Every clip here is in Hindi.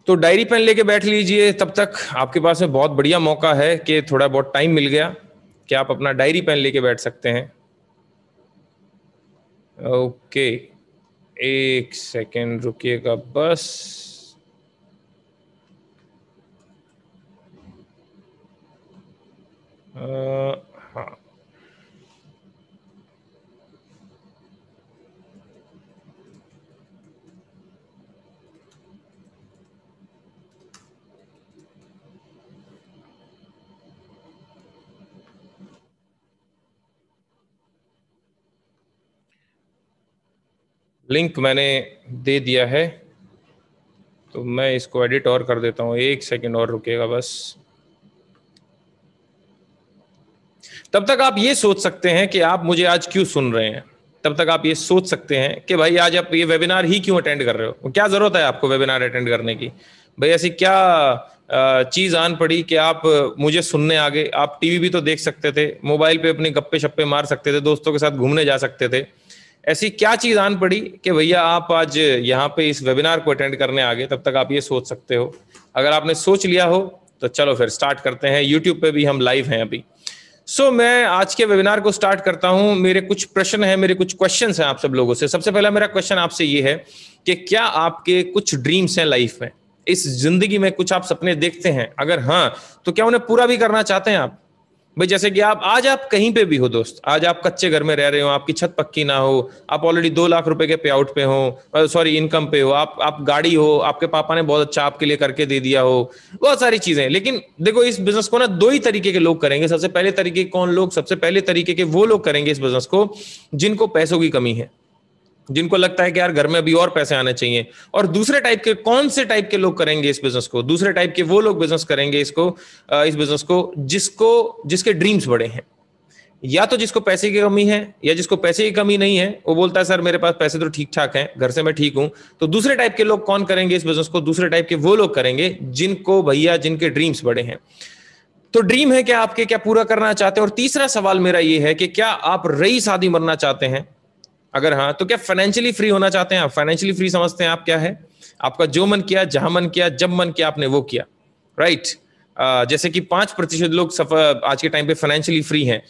तो डायरी पेन लेके बैठ लीजिए, तब तक आपके पास में बहुत बढ़िया मौका है कि थोड़ा बहुत टाइम मिल गया कि आप अपना डायरी पेन लेके बैठ सकते हैं। ओके, एक सेकेंड रुकिएगा बस। हाँ, लिंक मैंने दे दिया है, तो मैं इसको एडिट और कर देता हूँ। एक सेकेंड और रुकिएगा बस। तब तक आप ये सोच सकते हैं कि आप मुझे आज क्यों सुन रहे हैं। तब तक आप ये सोच सकते हैं कि भाई आज आप ये वेबिनार ही क्यों अटेंड कर रहे हो, क्या जरूरत है आपको वेबिनार अटेंड करने की। भाई ऐसी क्या चीज आन पड़ी कि आप मुझे सुनने आ गए। आप टीवी भी तो देख सकते थे, मोबाइल पे अपनी गप्पे शप्पे मार सकते थे, दोस्तों के साथ घूमने जा सकते थे। ऐसी क्या चीज आन पड़ी कि भैया आप आज यहाँ पे इस वेबिनार को अटेंड करने आ गए। तब तक आप ये सोच सकते हो। अगर आपने सोच लिया हो तो चलो फिर स्टार्ट करते हैं। यूट्यूब पे भी हम लाइव हैं अभी। मैं आज के वेबिनार को स्टार्ट करता हूं। मेरे कुछ प्रश्न हैं, मेरे कुछ क्वेश्चंस हैं आप सब लोगों से। सबसे पहला मेरा क्वेश्चन आपसे ये है कि क्या आपके कुछ ड्रीम्स हैं लाइफ में, इस जिंदगी में कुछ आप सपने देखते हैं? अगर हाँ, तो क्या उन्हें पूरा भी करना चाहते हैं आप? भाई जैसे कि आप कहीं पे भी हो दोस्त, आज आप कच्चे घर में रह रहे हो, आपकी छत पक्की ना हो, आप ऑलरेडी 2 लाख रुपए के पे आउट पे हो, सॉरी इनकम पे हो, आप गाड़ी हो, आपके पापा ने बहुत अच्छा आपके लिए करके दे दिया हो, बहुत सारी चीजें। लेकिन देखो इस बिजनेस को ना दो ही तरीके के लोग करेंगे। सबसे पहले तरीके कौन लोग? सबसे पहले तरीके के वो लोग करेंगे इस बिजनेस को जिनको पैसों की कमी है, जिनको लगता है कि यार घर में अभी और पैसे आने चाहिए। और दूसरे टाइप के कौन से टाइप के लोग करेंगे इस बिजनेस को? दूसरे टाइप के वो लोग बिजनेस करेंगे इस बिजनेस को जिसके ड्रीम्स बड़े हैं। या तो जिसको पैसे की कमी है, या जिसको पैसे की कमी नहीं है, वो बोलता है सर मेरे पास पैसे तो ठीक ठाक हैं, घर से मैं ठीक हूं। तो दूसरे टाइप के लोग कौन करेंगे इस बिजनेस को? दूसरे टाइप के वो लोग करेंगे जिनको भैया जिनके ड्रीम्स बड़े हैं। तो ड्रीम है क्या आपके, क्या पूरा करना चाहते हैं? और तीसरा सवाल मेरा ये है कि क्या आप रईस आदि बनना चाहते हैं? अगर हाँ, तो क्या फाइनेंशियली फ्री होना चाहते हैं आप? फाइनेंशियली फ्री समझते हैं आप क्या है? आपका जो मन किया, जहां मन किया, जब मन किया, आपने वो किया, राइट। जैसे कि 5% लोग आज के टाइम पे फाइनेंशियली फ्री हैं।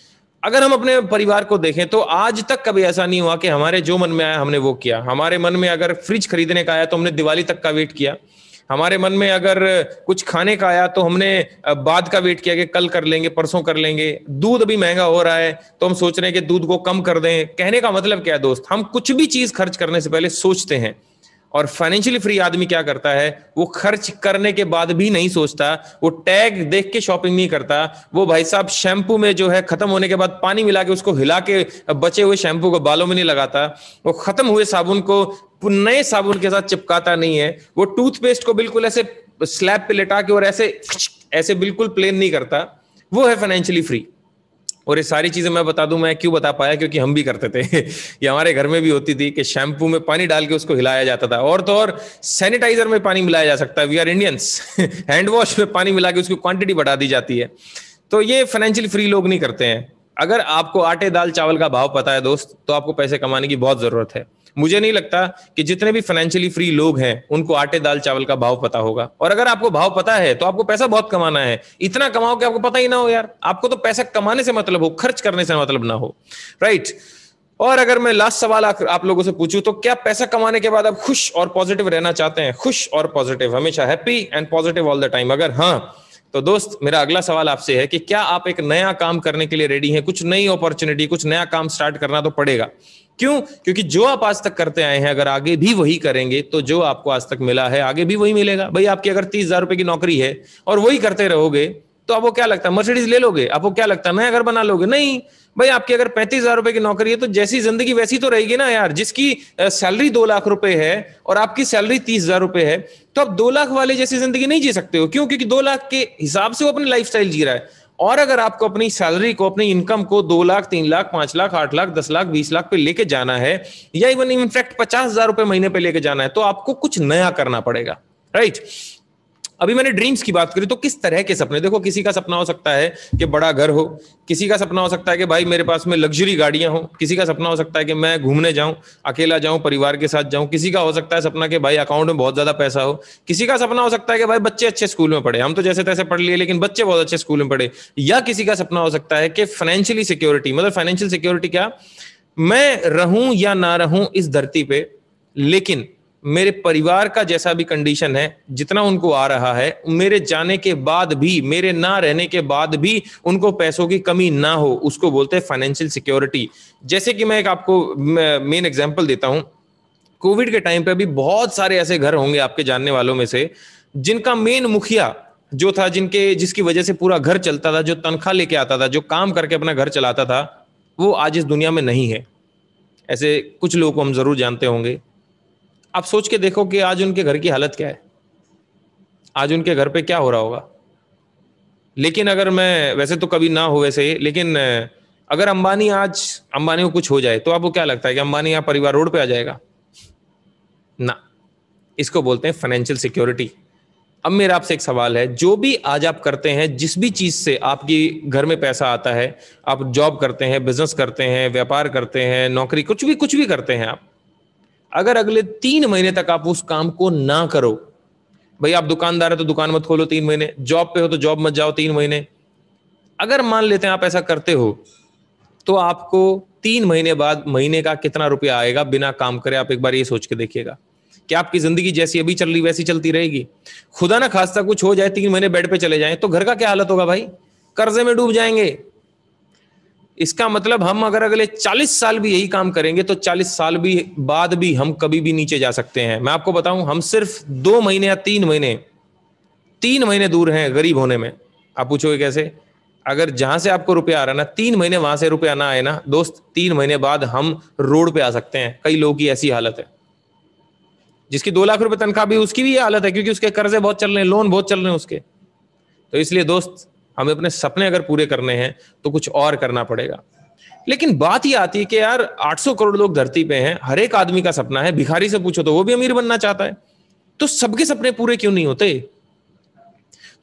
अगर हम अपने परिवार को देखें तो आज तक कभी ऐसा नहीं हुआ कि हमारे जो मन में आया हमने वो किया। हमारे मन में अगर फ्रिज खरीदने का आया तो हमने दिवाली तक का वेट किया। हमारे मन में अगर कुछ खाने का आया तो हमने बाद का वेट किया कि कल कर लेंगे, परसों कर लेंगे। दूध अभी महंगा हो रहा है तो हम सोच रहे हैं कि दूध को कम कर दें। कहने का मतलब क्या है दोस्त? हम कुछ भी चीज खर्च करने से पहले सोचते हैं। और फाइनेंशियली फ्री आदमी क्या करता है? वो खर्च करने के बाद भी नहीं सोचता, वो टैग देख के शॉपिंग नहीं करता। वो भाई साहब शैम्पू में जो है खत्म होने के बाद पानी मिला के उसको हिला के बचे हुए शैम्पू को बालों में नहीं लगाता। वो खत्म हुए साबुन को नए साबुन के साथ चिपकाता नहीं है। वो टूथपेस्ट को बिल्कुल ऐसे स्लैब पे लेटा के और ऐसे ऐसे बिल्कुल प्लेन नहीं करता। वो है फाइनेंशियली फ्री। और ये सारी चीजें मैं बता दूं, मैं क्यों बता पाया? क्योंकि हम भी करते थे। ये हमारे घर में भी होती थी कि शैम्पू में पानी डाल के उसको हिलाया जाता था। और तो और सैनिटाइजर में पानी मिलाया जा सकता है, we are Indians. Hand wash में पानी मिला के उसकी क्वांटिटी बढ़ा दी जाती है। तो ये फाइनेंशियली फ्री लोग नहीं करते हैं। अगर आपको आटे दाल चावल का भाव पता है दोस्त, तो आपको पैसे कमाने की बहुत जरूरत है। मुझे नहीं लगता कि जितने भी फाइनेंशियली फ्री लोग हैं उनको आटे दाल चावल का भाव पता होगा। और अगर आपको भाव पता है तो आपको पैसा बहुत कमाना है। इतना कमाओ कि आपको पता ही ना हो यार। आपको तो पैसा कमाने से मतलब हो, खर्च करने से मतलब ना हो, राइट। और अगर मैं लास्ट सवाल आप लोगों से पूछूं तो क्या पैसा कमाने के बाद आप खुश और पॉजिटिव रहना चाहते हैं? खुश और पॉजिटिव, हमेशा happy and positive all the time. अगर हाँ, तो दोस्त मेरा अगला सवाल आपसे है कि क्या आप एक नया काम करने के लिए रेडी हैं? कुछ नई अपॉर्चुनिटी, कुछ नया काम स्टार्ट करना तो पड़ेगा। क्यों? क्योंकि जो आप आज तक करते आए हैं अगर आगे भी वही करेंगे तो जो आपको आज तक मिला है आगे भी वही मिलेगा। भाई आपकी अगर 30,000 रुपए की नौकरी है और वही करते रहोगे तो आपको क्या लगता है मर्सिडीज ले लोगे? आपको क्या लगता है नया घर बना लोगे? नहीं भाई। आपकी अगर 35,000 रुपए की नौकरी है तो जैसी जिंदगी वैसी तो रहेगी ना यार। जिसकी सैलरी 2 लाख रुपए है और आपकी सैलरी 30,000 रुपए है, तो आप 2 लाख वाले जैसी जिंदगी नहीं जी सकते हो। क्यों? क्योंकि 2 लाख के हिसाब से वो अपनी लाइफस्टाइल जी रहा है। और अगर आपको अपनी सैलरी को, अपनी इनकम को 2 लाख, 3 लाख, 5 लाख, 8 लाख, 10 लाख, 20 लाख पे लेके जाना है, या इवन इनफैक्ट 50,000 रुपए महीने पे लेके जाना है, तो आपको कुछ नया करना पड़ेगा, राइट। अभी मैंने ड्रीम्स की बात करी, तो किस तरह के सपने, देखो किसी का सपना हो सकता है कि बड़ा घर हो, किसी का सपना हो सकता है कि भाई मेरे पास में लग्जरी गाड़ियां हो, किसी का सपना हो सकता है कि मैं घूमने जाऊं, अकेला जाऊं, परिवार के साथ जाऊं, किसी का हो सकता है सपना कि भाई अकाउंट में बहुत ज्यादा पैसा हो, किसी का सपना हो सकता है कि भाई बच्चे अच्छे स्कूल में पढ़े, हम तो जैसे तैसे पढ़ लिए लेकिन बच्चे बहुत अच्छे स्कूल में पढ़े, या किसी का सपना हो सकता है कि फाइनेंशियली सिक्योरिटी, मतलब फाइनेंशियल सिक्योरिटी क्या, मैं रहूं या ना रहूं इस धरती पे, लेकिन मेरे परिवार का जैसा भी कंडीशन है, जितना उनको आ रहा है, मेरे जाने के बाद भी, मेरे ना रहने के बाद भी उनको पैसों की कमी ना हो, उसको बोलते हैं फाइनेंशियल सिक्योरिटी। जैसे कि मैं एक आपको मेन एग्जांपल देता हूं, कोविड के टाइम पे भी बहुत सारे ऐसे घर होंगे आपके जानने वालों में से, जिनका मेन मुखिया जो था, जिसकी वजह से पूरा घर चलता था, जो तनख्वाह लेके आता था, जो काम करके अपना घर चलाता था, वो आज इस दुनिया में नहीं है। ऐसे कुछ लोगों को हम जरूर जानते होंगे। आप सोच के देखो कि आज उनके घर की हालत क्या है, आज उनके घर पे क्या हो रहा होगा। लेकिन अगर मैं, वैसे तो कभी ना हो वैसे, लेकिन अगर अंबानी को कुछ हो जाए तो आपको क्या लगता है कि अंबानी यहाँ परिवार रोड पे आ जाएगा? ना, इसको बोलते हैं फाइनेंशियल सिक्योरिटी। अब मेरा आपसे एक सवाल है, जो भी आज आप करते हैं, जिस भी चीज से आपकी घर में पैसा आता है, आप जॉब करते हैं, बिजनेस करते हैं, व्यापार करते हैं, नौकरी, कुछ भी करते हैं आप, अगर अगले 3 महीने तक आप उस काम को ना करो, भाई आप दुकानदार है तो दुकान मत खोलो 3 महीने, जॉब पे हो तो जॉब मत जाओ 3 महीने, अगर मान लेते हैं आप ऐसा करते हो, तो आपको 3 महीने बाद महीने का कितना रुपया आएगा बिना काम करे? आप एक बार ये सोच के देखिएगा। क्या आपकी जिंदगी जैसी अभी चल रही वैसी चलती रहेगी? खुदा ना खास्ता कुछ हो जाए, 3 महीने बेड पे चले जाएं, तो घर का क्या हालत होगा भाई? कर्जे में डूब जाएंगे। इसका मतलब हम अगर अगले 40 साल भी यही काम करेंगे तो 40 साल भी बाद भी हम कभी भी नीचे जा सकते हैं। मैं आपको बताऊं, हम सिर्फ 2 महीने या 3 महीने, 3 महीने दूर हैं गरीब होने में। आप पूछोगे कैसे? अगर जहां से आपको रुपया आ रहा है ना, 3 महीने वहां से रुपया ना आए ना दोस्त, 3 महीने बाद हम रोड पे आ सकते हैं। कई लोगों की ऐसी हालत है, जिसकी 2 लाख रुपए तनख्वाह भी, उसकी भी ये हालत है, क्योंकि उसके कर्जे बहुत चल रहे हैं, लोन बहुत चल रहे हैं उसके। तो इसलिए दोस्त, हमें अपने सपने अगर पूरे करने हैं तो कुछ और करना पड़ेगा। लेकिन बात ये आती है कि यार 800 करोड़ लोग धरती पे हैं, हर एक आदमी का सपना है, भिखारी से पूछो तो वो भी अमीर बनना चाहता है, तो सबके सपने पूरे क्यों नहीं होते?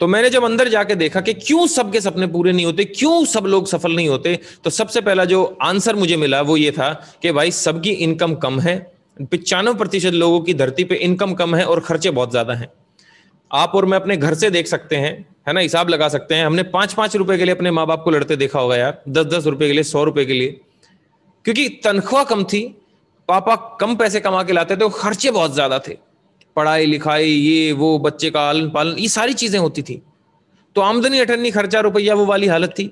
तो मैंने जब अंदर जाके देखा कि क्यों सबके सपने पूरे नहीं होते, क्यों सब लोग सफल नहीं होते, तो सबसे पहला जो आंसर मुझे मिला वो ये था कि भाई सबकी इनकम कम है। 95% लोगों की धरती पे इनकम कम है और खर्चे बहुत ज्यादा हैं। आप और मैं अपने घर से देख सकते हैं, है ना, हिसाब लगा सकते हैं। हमने 5-5 रुपए के लिए अपने माँ बाप को लड़ते देखा होगा यार, 10-10 रुपए के लिए, 100 रुपए के लिए, क्योंकि तनख्वाह कम थी, पापा कम पैसे कमा के लाते थे और खर्चे बहुत ज्यादा थे। पढ़ाई लिखाई, ये वो, बच्चे का आलन पालन, ये सारी चीजें होती थी। तो आमदनी अठन्नी, खर्चा रुपया, वो वाली हालत थी।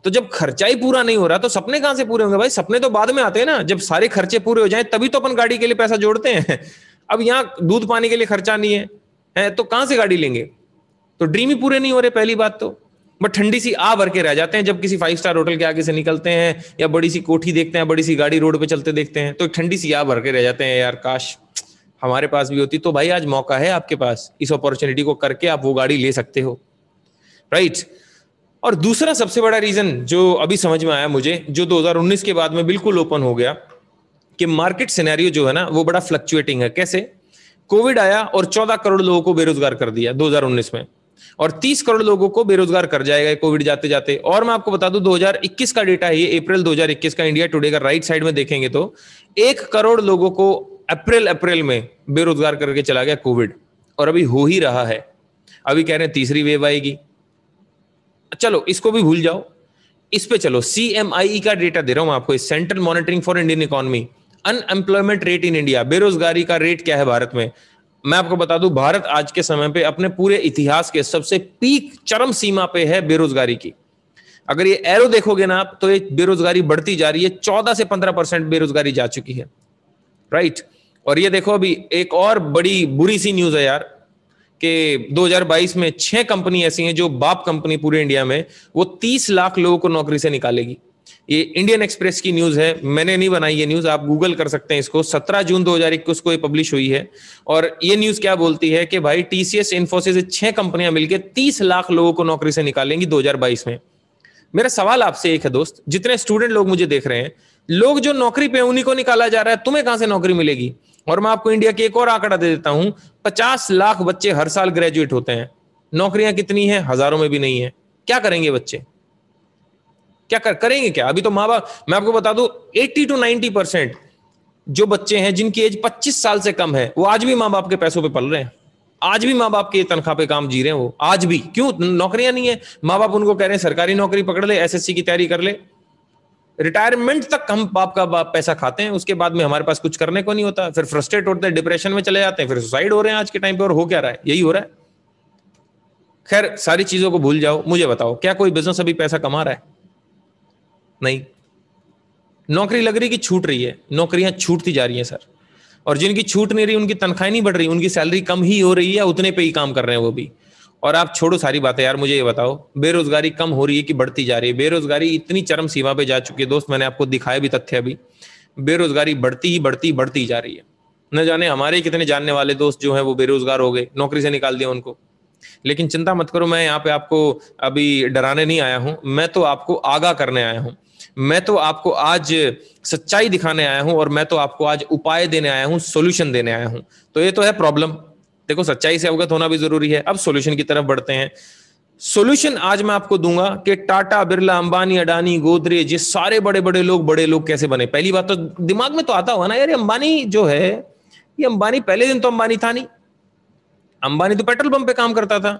तो जब खर्चा ही पूरा नहीं हो रहा तो सपने कहां से पूरे होंगे भाई? सपने तो बाद में आते हैं ना, जब सारे खर्चे पूरे हो जाएं तभी तो अपन गाड़ी के लिए पैसा जोड़ते हैं। अब यहाँ दूध पानी के लिए खर्चा नहीं है तो कहां से गाड़ी लेंगे? तो ड्रीम ही पूरे नहीं हो रहे पहली बात तो। बट ठंडी सी आ भर के रह जाते हैं जब किसी 5 स्टार होटल के आगे से निकलते हैं, या बड़ी सी कोठी देखते हैं, बड़ी सी गाड़ी रोड पे चलते देखते हैं, तो ठंडी सी आ भर के रह जाते हैं, यार काश हमारे पास भी होती। तो भाई आज मौका है आपके पास, इस अपॉर्चुनिटी को करके आप वो गाड़ी ले सकते हो, राइट। और दूसरा सबसे बड़ा रीजन जो अभी समझ में आया मुझे, जो 2019 के बाद में बिल्कुल ओपन हो गया, कि मार्केट सिनेरियो जो है ना वो बड़ा फ्लक्चुएटिंग है। कैसे? कोविड आया और 14 करोड़ लोगों को बेरोजगार कर दिया 2019 में, और 30 करोड़ लोगों को बेरोजगार कर जाएगा कोविड जाते जाते। और मैं आपको बता दूं 2021 का डेटा है ये, अप्रैल 2021 का इंडिया टुडे का, राइट साइड में देखेंगे तो 1 करोड़ लोगों को अप्रैल में बेरोजगार करके चला गया कोविड, और अभी हो ही रहा है। अभी कह रहे हैं तीसरी वेव आएगी। चलो इसको भी भूल जाओ, इस पे चलो, CMIE का डेटा दे रहा हूं आपको, central monitoring for Indian economy, unemployment rate in India, बेरोजगारी का रेट क्या है भारत में। मैं आपको बता दूं, भारत आज के समय पे अपने पूरे इतिहास के सबसे पीक, चरम सीमा पे है बेरोजगारी की। अगर ये एरो देखोगे ना आप, तो ये बेरोजगारी बढ़ती जा रही है, 14 से 15% बेरोजगारी जा चुकी है, राइट। और ये देखो अभी एक और बड़ी बुरी सी न्यूज है यार, कि 2022 में 6 कंपनी ऐसी हैं जो बाप कंपनी पूरे इंडिया में, वो 30 लाख लोगों को नौकरी से निकालेगी। ये इंडियन एक्सप्रेस की न्यूज है, मैंने नहीं बनाई ये न्यूज, आप गूगल कर सकते हैं इसको। 17 जून 2021 को ये पब्लिश हुई है। और ये न्यूज क्या बोलती है कि भाई TCS, इन्फोसिस, 6 कंपनियां मिलकर 30 लाख लोगों को नौकरी से निकालेंगी 2022 में। मेरा सवाल आपसे एक है दोस्त, जितने स्टूडेंट लोग मुझे देख रहे हैं, लोग जो नौकरी पे उन्हीं को निकाला जा रहा है, तुम्हें कहां से नौकरी मिलेगी? और मैं आपको इंडिया के एक और आंकड़ा दे देता हूं, 50 लाख बच्चे हर साल ग्रेजुएट होते हैं, नौकरियां कितनी हैं? हजारों में भी नहीं है। क्या करेंगे बच्चे? क्या करेंगे क्या? अभी तो माँ बाप, मैं आपको बता दूं, 80 to 90% जो बच्चे हैं जिनकी एज 25 साल से कम है, वो आज भी माँ बाप के पैसों पे पल रहे हैं, आज भी माँ बाप के तनख्वाह पे काम जी रहे हैं वो, आज भी। क्यों? नौकरियां नहीं है। माँ बाप उनको कह रहे हैं सरकारी नौकरी पकड़ ले, एसएससी की तैयारी कर ले, रिटायरमेंट तक हम बाप का बाप पैसा खाते हैं, उसके बाद में हमारे पास कुछ करने को नहीं होता, फिर फ्रस्ट्रेट होते हैं, डिप्रेशन में चले जाते हैं, फिर सुसाइड हो रहे हैं आज के टाइम पे। और हो क्या रहा है? यही हो रहा है। खैर, सारी चीजों को भूल जाओ, मुझे बताओ, क्या कोई बिजनेस अभी पैसा कमा रहा है? नहीं। नौकरी लग रही कि छूट रही है? नौकरियां छूटती जा रही हैं सर। और जिनकी छूट नहीं रही, उनकी तनख्वाह नहीं बढ़ रही, उनकी सैलरी कम ही हो रही है, उतने पे ही काम कर रहे हैं वो भी। और आप छोड़ो सारी बातें यार, मुझे ये बताओ, बेरोजगारी कम हो रही है कि बढ़ती जा रही है? बेरोजगारी इतनी चरम सीमा पे जा चुकी है दोस्त, मैंने आपको दिखाया भी तथ्य अभी, बेरोजगारी बढ़ती ही बढ़ती जा रही है। न जाने हमारे कितने जानने वाले दोस्त जो हैं वो बेरोजगार हो गए, नौकरी से निकाल दिया उनको। लेकिन चिंता मत करो, मैं यहाँ पे आपको अभी डराने नहीं आया हूं, मैं तो आपको आगाह करने आया हूं। मैं तो आपको आज सच्चाई दिखाने आया हूं, और मैं तो आपको आज उपाय देने आया हूं, सॉल्यूशन देने आया हूं। तो ये तो है प्रॉब्लम, देखो सच्चाई से अवगत होना भी जरूरी है। अब सॉल्यूशन की तरफ बढ़ते हैं। सॉल्यूशन आज मैं आपको दूंगा कि टाटा, बिरला, अंबानी, अडानी, गोदरेज, ये सारे बड़े बड़े लोग कैसे बने। पहली बात तो दिमाग में तो आता होगा ना यार, अंबानी जो है, ये अंबानी पहले दिन तो अंबानी था नहीं, अंबानी तो पेट्रोल पंप पे काम करता था।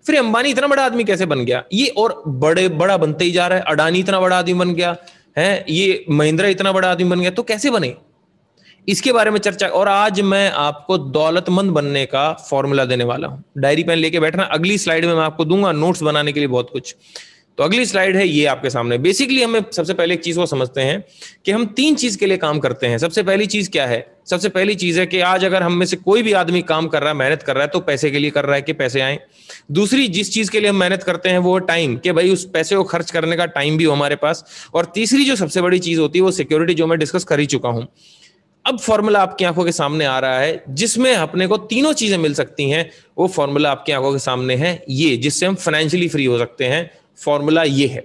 फिर अंबानी इतना बड़ा आदमी कैसे बन गया? ये और बड़ा बनते ही जा रहा है। अडानी इतना बड़ा आदमी बन गया है, ये महिंद्रा इतना बड़ा आदमी बन गया, तो कैसे बने? इसके बारे में चर्चा। और आज मैं आपको दौलतमंद बनने का फॉर्मूला देने वाला हूं। डायरी पेन लेके बैठना, अगली स्लाइड में मैं आपको दूंगा नोट्स बनाने के लिए बहुत कुछ। तो अगली स्लाइड है ये आपके सामने। बेसिकली हमें सबसे पहले एक चीज को समझते हैं कि हम 3 चीज के लिए काम करते हैं। सबसे पहली चीज क्या है? सबसे पहली चीज है कि आज अगर हम में से कोई भी आदमी काम कर रहा है, मेहनत कर रहा है, तो पैसे के लिए कर रहा है कि पैसे आए। दूसरी जिस चीज के लिए हम मेहनत करते हैं वो टाइम, कि भाई उस पैसे को खर्च करने का टाइम भी हो हमारे पास। और तीसरी जो सबसे बड़ी चीज होती है वो सिक्योरिटी, जो मैं डिस्कस कर ही चुका हूं। अब फॉर्मूला आपकी आंखों के सामने आ रहा है जिसमें अपने को तीनों चीजें मिल सकती हैं। वो फॉर्मूला आपकी आंखों के सामने है, ये जिससे हम फाइनेंशियली फ्री हो सकते हैं। फॉर्मूला ये है।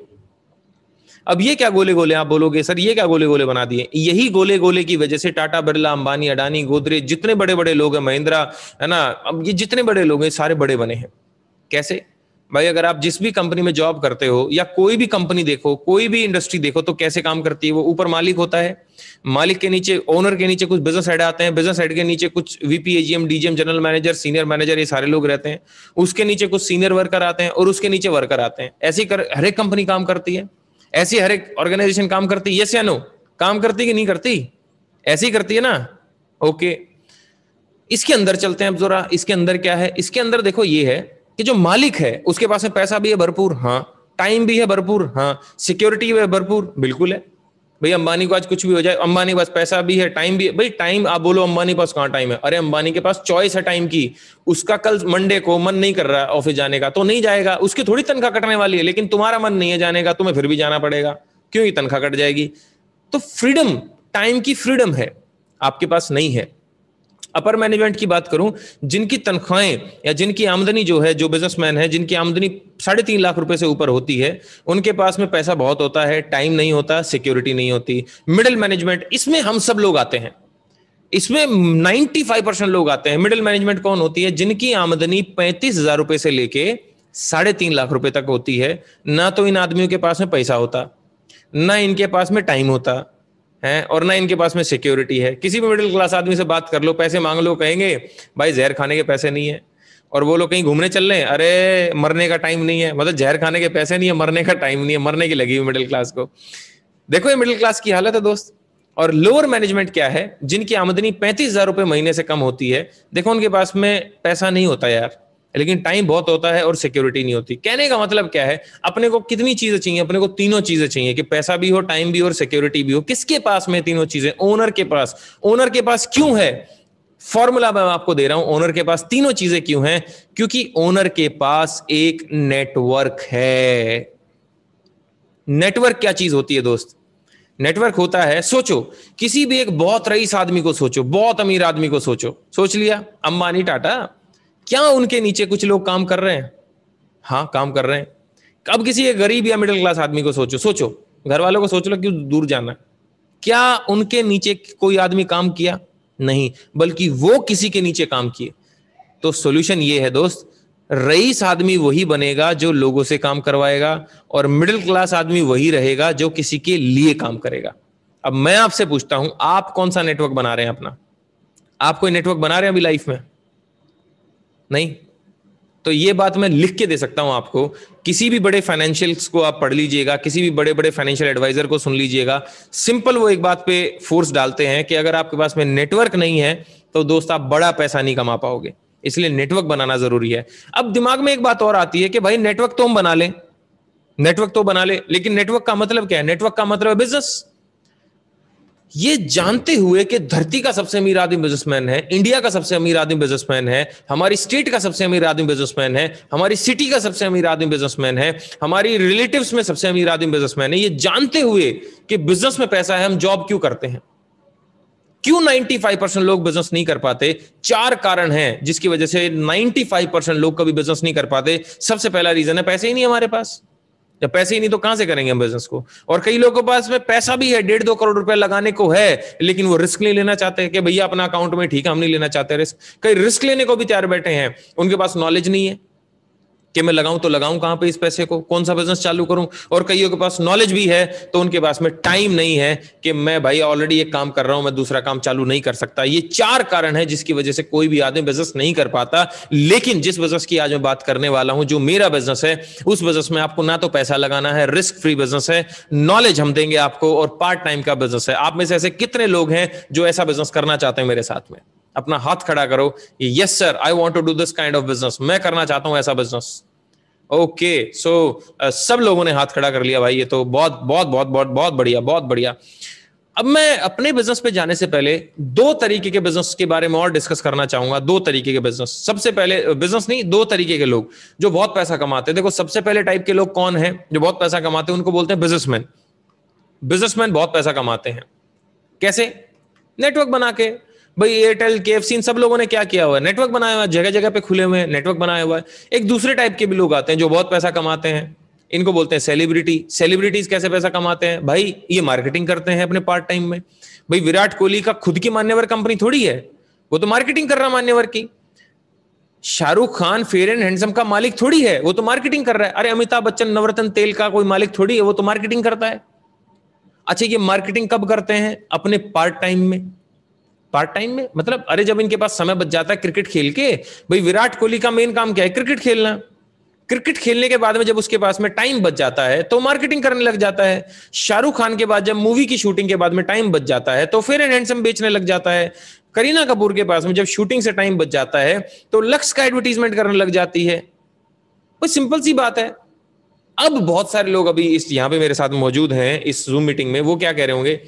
अब ये क्या गोले गोले, आप बोलोगे सर ये क्या गोले गोले बना दिए? यही गोले गोले की वजह से टाटा, बिरला, अंबानी, अडानी, गोदरेज, जितने बड़े बड़े लोग हैं, महिंद्रा, है ना, अब ये जितने बड़े लोग हैं सारे बड़े बने हैं। कैसे भाई? अगर आप जिस भी कंपनी में जॉब करते हो, या कोई भी कंपनी देखो, कोई भी इंडस्ट्री देखो, तो कैसे काम करती है वो? ऊपर मालिक होता है, मालिक के नीचे, ओनर के नीचे कुछ बिजनेस हेड आते हैं, बिजनेस हेड के नीचे कुछ VP, AGM, DGM, general manager, senior manager, ये सारे लोग रहते हैं। उसके नीचे कुछ सीनियर वर्कर आते हैं, और उसके नीचे वर्कर आते हैं। ऐसी हर एक कंपनी काम करती है, ऐसी हर एक ऑर्गेनाइजेशन काम करती है। यस या नो? काम करती कि नहीं करती? ऐसी करती है ना? ओके, इसके अंदर चलते हैं अब जरा। इसके अंदर क्या है? इसके अंदर देखो, ये है कि जो मालिक है उसके पास में पैसा भी है भरपूर, हाँ, टाइम भी है भरपूर, हाँ, सिक्योरिटी भी है भरपूर, बिल्कुल है। भाई अंबानी को आज कुछ भी हो जाए, अंबानी के पास पैसा भी है, टाइम भी है। भाई टाइम, आप बोलो अंबानी के पास कहाँ टाइम है? अरे अंबानी के पास चॉइस है टाइम की। उसका कल मंडे को मन नहीं कर रहा ऑफिस जाने का तो नहीं जाएगा, उसकी थोड़ी तनख्वाह कटने वाली है। लेकिन तुम्हारा मन नहीं है जाने का, तुम्हें फिर भी जाना पड़ेगा, क्यों? ही तनख्वाह कट जाएगी। तो फ्रीडम, टाइम की फ्रीडम है, आपके पास नहीं है। अपर मैनेजमेंट की बात करूं, जिनकी तनख्वाहें या जिनकी आमदनी जो है, जो बिजनेसमैन है जिनकी आमदनी 3.5 लाख रुपए से ऊपर होती है, उनके पास में पैसा बहुत होता है, टाइम नहीं होता, सिक्योरिटी नहीं होती। मिडिल मैनेजमेंट, इसमें हम सब लोग आते हैं, इसमें 95% लोग आते हैं। मिडिल मैनेजमेंट कौन होती है? जिनकी आमदनी 35,000 रुपए से लेके 3.5 लाख रुपए तक होती है। ना तो इन आदमियों के पास में पैसा होता, ना इनके पास में टाइम होता है, और ना इनके पास में सिक्योरिटी है। किसी भी मिडिल क्लास आदमी से बात कर लो, पैसे मांग लो, कहेंगे भाई जहर खाने के पैसे नहीं है। और वो लोग कहीं घूमने चल रहे हैं, अरे मरने का टाइम नहीं है। मतलब जहर खाने के पैसे नहीं है, मरने का टाइम नहीं है, मरने की लगी हुई मिडिल क्लास को। देखो ये मिडिल क्लास की हालत है दोस्त। और लोअर मैनेजमेंट क्या है? जिनकी आमदनी 35,000 रुपए महीने से कम होती है। देखो उनके पास में पैसा नहीं होता यार, लेकिन टाइम बहुत होता है और सिक्योरिटी नहीं होती। कहने का मतलब क्या है? अपने को कितनी चीजें चाहिए? अपने को तीनों चीजें चाहिए, कि पैसा भी हो, टाइम भी हो और सिक्योरिटी भी हो। किसके पास में तीनों चीजें? ओनर के पास। ओनर के पास क्यों है? फॉर्मूला मैं आपको दे रहा हूं, ओनर के पास तीनों चीजें क्यों हैं? क्योंकि ओनर के पास एक नेटवर्क है। नेटवर्क क्या चीज होती है दोस्त? नेटवर्क होता है, सोचो किसी भी एक बहुत रईस आदमी को सोचो, बहुत अमीर आदमी को सोचो, सोच लिया अंबानी, टाटा, क्या उनके नीचे कुछ लोग काम कर रहे हैं? हाँ, काम कर रहे हैं। अब किसी एक गरीब या मिडिल क्लास आदमी को सोचो, घर वालों को सोच लो, क्यों दूर जाना। क्या उनके नीचे कोई आदमी काम किया? नहीं, बल्कि वो किसी के नीचे काम किए। तो सॉल्यूशन ये है दोस्त, रईस आदमी वही बनेगा जो लोगों से काम करवाएगा, और मिडिल क्लास आदमी वही रहेगा जो किसी के लिए काम करेगा। अब मैं आपसे पूछता हूं, आप कौन सा नेटवर्क बना रहे हैं अपना? आप कोई नेटवर्क बना रहे हैं अभी लाइफ में? नहीं। तो ये बात मैं लिख के दे सकता हूं आपको, किसी भी बड़े फाइनेंशियल्स को आप पढ़ लीजिएगा, किसी भी बड़े बड़े फाइनेंशियल एडवाइजर को सुन लीजिएगा, सिंपल वो एक बात पे फोर्स डालते हैं कि अगर आपके पास में नेटवर्क नहीं है तो दोस्त आप बड़ा पैसा नहीं कमा पाओगे, इसलिए नेटवर्क बनाना जरूरी है। अब दिमाग में एक बात और आती है कि भाई नेटवर्क तो हम बना लें, नेटवर्क तो बना ले, लेकिन नेटवर्क का मतलब क्या है? नेटवर्क का मतलब है बिजनेस। ये जानते हुए कि धरती का सबसे अमीर आदमी बिजनेसमैन है, इंडिया का सबसे अमीर आदमी बिजनेसमैन है, हमारी स्टेट का सबसे अमीर आदमी बिजनेसमैन है, हमारी सिटी का सबसे अमीर आदमी बिजनेसमैन है, हमारी रिलेटिव्स में सबसे अमीर आदमी बिजनेसमैन है, ये जानते हुए कि बिजनेस में पैसा है, हम जॉब क्यों करते हैं? क्यों 95% लोग बिजनेस नहीं कर पाते? 4 कारण हैं जिसकी वजह से 95% लोग कभी बिजनेस नहीं कर पाते। सबसे पहला रीजन है पैसे ही नहीं हमारे पास। जब पैसे ही नहीं तो कहां से करेंगे हम बिजनेस को? और कई लोगों के पास में पैसा भी है, 1.5-2 करोड़ रुपए लगाने को है, लेकिन वो रिस्क नहीं लेना चाहते कि भैया अपना अकाउंट में ठीक है, हम नहीं लेना चाहते रिस्क। कई रिस्क लेने को भी तैयार बैठे हैं, उनके पास नॉलेज नहीं है कि मैं लगाऊं तो लगाऊं कहां पे इस पैसे को, कौन सा बिजनेस चालू करूं। और कईयों के पास नॉलेज भी है तो उनके पास में टाइम नहीं है कि मैं भाई ऑलरेडी एक काम कर रहा हूं, मैं दूसरा काम चालू नहीं कर सकता। ये 4 कारण है जिसकी वजह से कोई भी आदमी बिजनेस नहीं कर पाता। लेकिन जिस बिजनेस की आज मैं बात करने वाला हूं, जो मेरा बिजनेस है, उस बिजनेस में आपको ना तो पैसा लगाना है, रिस्क फ्री बिजनेस है, नॉलेज हम देंगे आपको, और पार्ट टाइम का बिजनेस है। आप में से ऐसे कितने लोग हैं जो ऐसा बिजनेस करना चाहते हैं मेरे साथ में? अपना हाथ खड़ा करो, yes sir I want to do this kind of business, मैं करना चाहता हूं ऐसा बिजनेस। ओके, सो सब लोगों ने हाथ खड़ा कर लिया भाई, ये तो बहुत बहुत बहुत बहुत बहुत बढ़िया, बहुत बढ़िया। अब मैं अपने बिजनेस पे जाने से पहले 2 तरीके के बिजनेस के बारे में और डिस्कस करना चाहूंगा। 2 तरीके के बिजनेस, सबसे पहले बिजनेस नहीं, 2 तरीके के लोग जो बहुत पैसा कमाते हैं। देखो, सबसे पहले टाइप के लोग कौन है जो बहुत पैसा कमाते हैं? उनको बोलते हैं बिजनेसमैन। बिजनेसमैन बहुत पैसा कमाते हैं। कैसे? नेटवर्क बना के। भाई एयरटेल, केएफसी, इन सब लोगों ने क्या किया हुआ है? नेटवर्क बनाया हुआ है, जगह जगह पे खुले हुए हैं, नेटवर्क बनाया हुआ है। एक दूसरे टाइप के भी लोग आते हैं जो बहुत पैसा कमाते हैं, इनको बोलते हैं सेलिब्रिटी। सेलिब्रिटीज कैसे पैसा कमाते हैं भाई? ये मार्केटिंग करते हैं अपने पार्ट टाइम में। भाई विराट कोहली का खुद की मान्यवर कंपनी थोड़ी है, वो तो मार्केटिंग कर रहा है मान्यवर की। Shahrukh Khan fair and handsome का मालिक थोड़ी है, वो तो मार्केटिंग कर रहा है। अरे अमिताभ बच्चन नवरत्न तेल का कोई मालिक थोड़ी है, वो तो मार्केटिंग करता है। अच्छा, ये मार्केटिंग कब करते हैं? अपने पार्ट टाइम में। पार्ट टाइम में मतलब, अरे जब इनके पास समय बच जाता है क्रिकेट खेल के। भाई विराट कोहली का मेन काम क्या है? क्रिकेट खेलना। क्रिकेट खेलने के बाद में जब उसके पास में टाइम बच जाता है तो मार्केटिंग करने लग जाता है। शाहरुख खान के बाद जब मूवी की शूटिंग के बाद में टाइम बच जाता है तो फेयर एंड हैंडसम बेचने लग जाता है। करीना कपूर के पास में जब शूटिंग से टाइम बच जाता है तो लक्स का एडवर्टीजमेंट करने लग जाती है। बस सिंपल सी बात है। अब बहुत सारे लोग अभी इस यहाँ पे मेरे साथ मौजूद हैं इस जूम मीटिंग में, वो क्या कह रहे होंगे?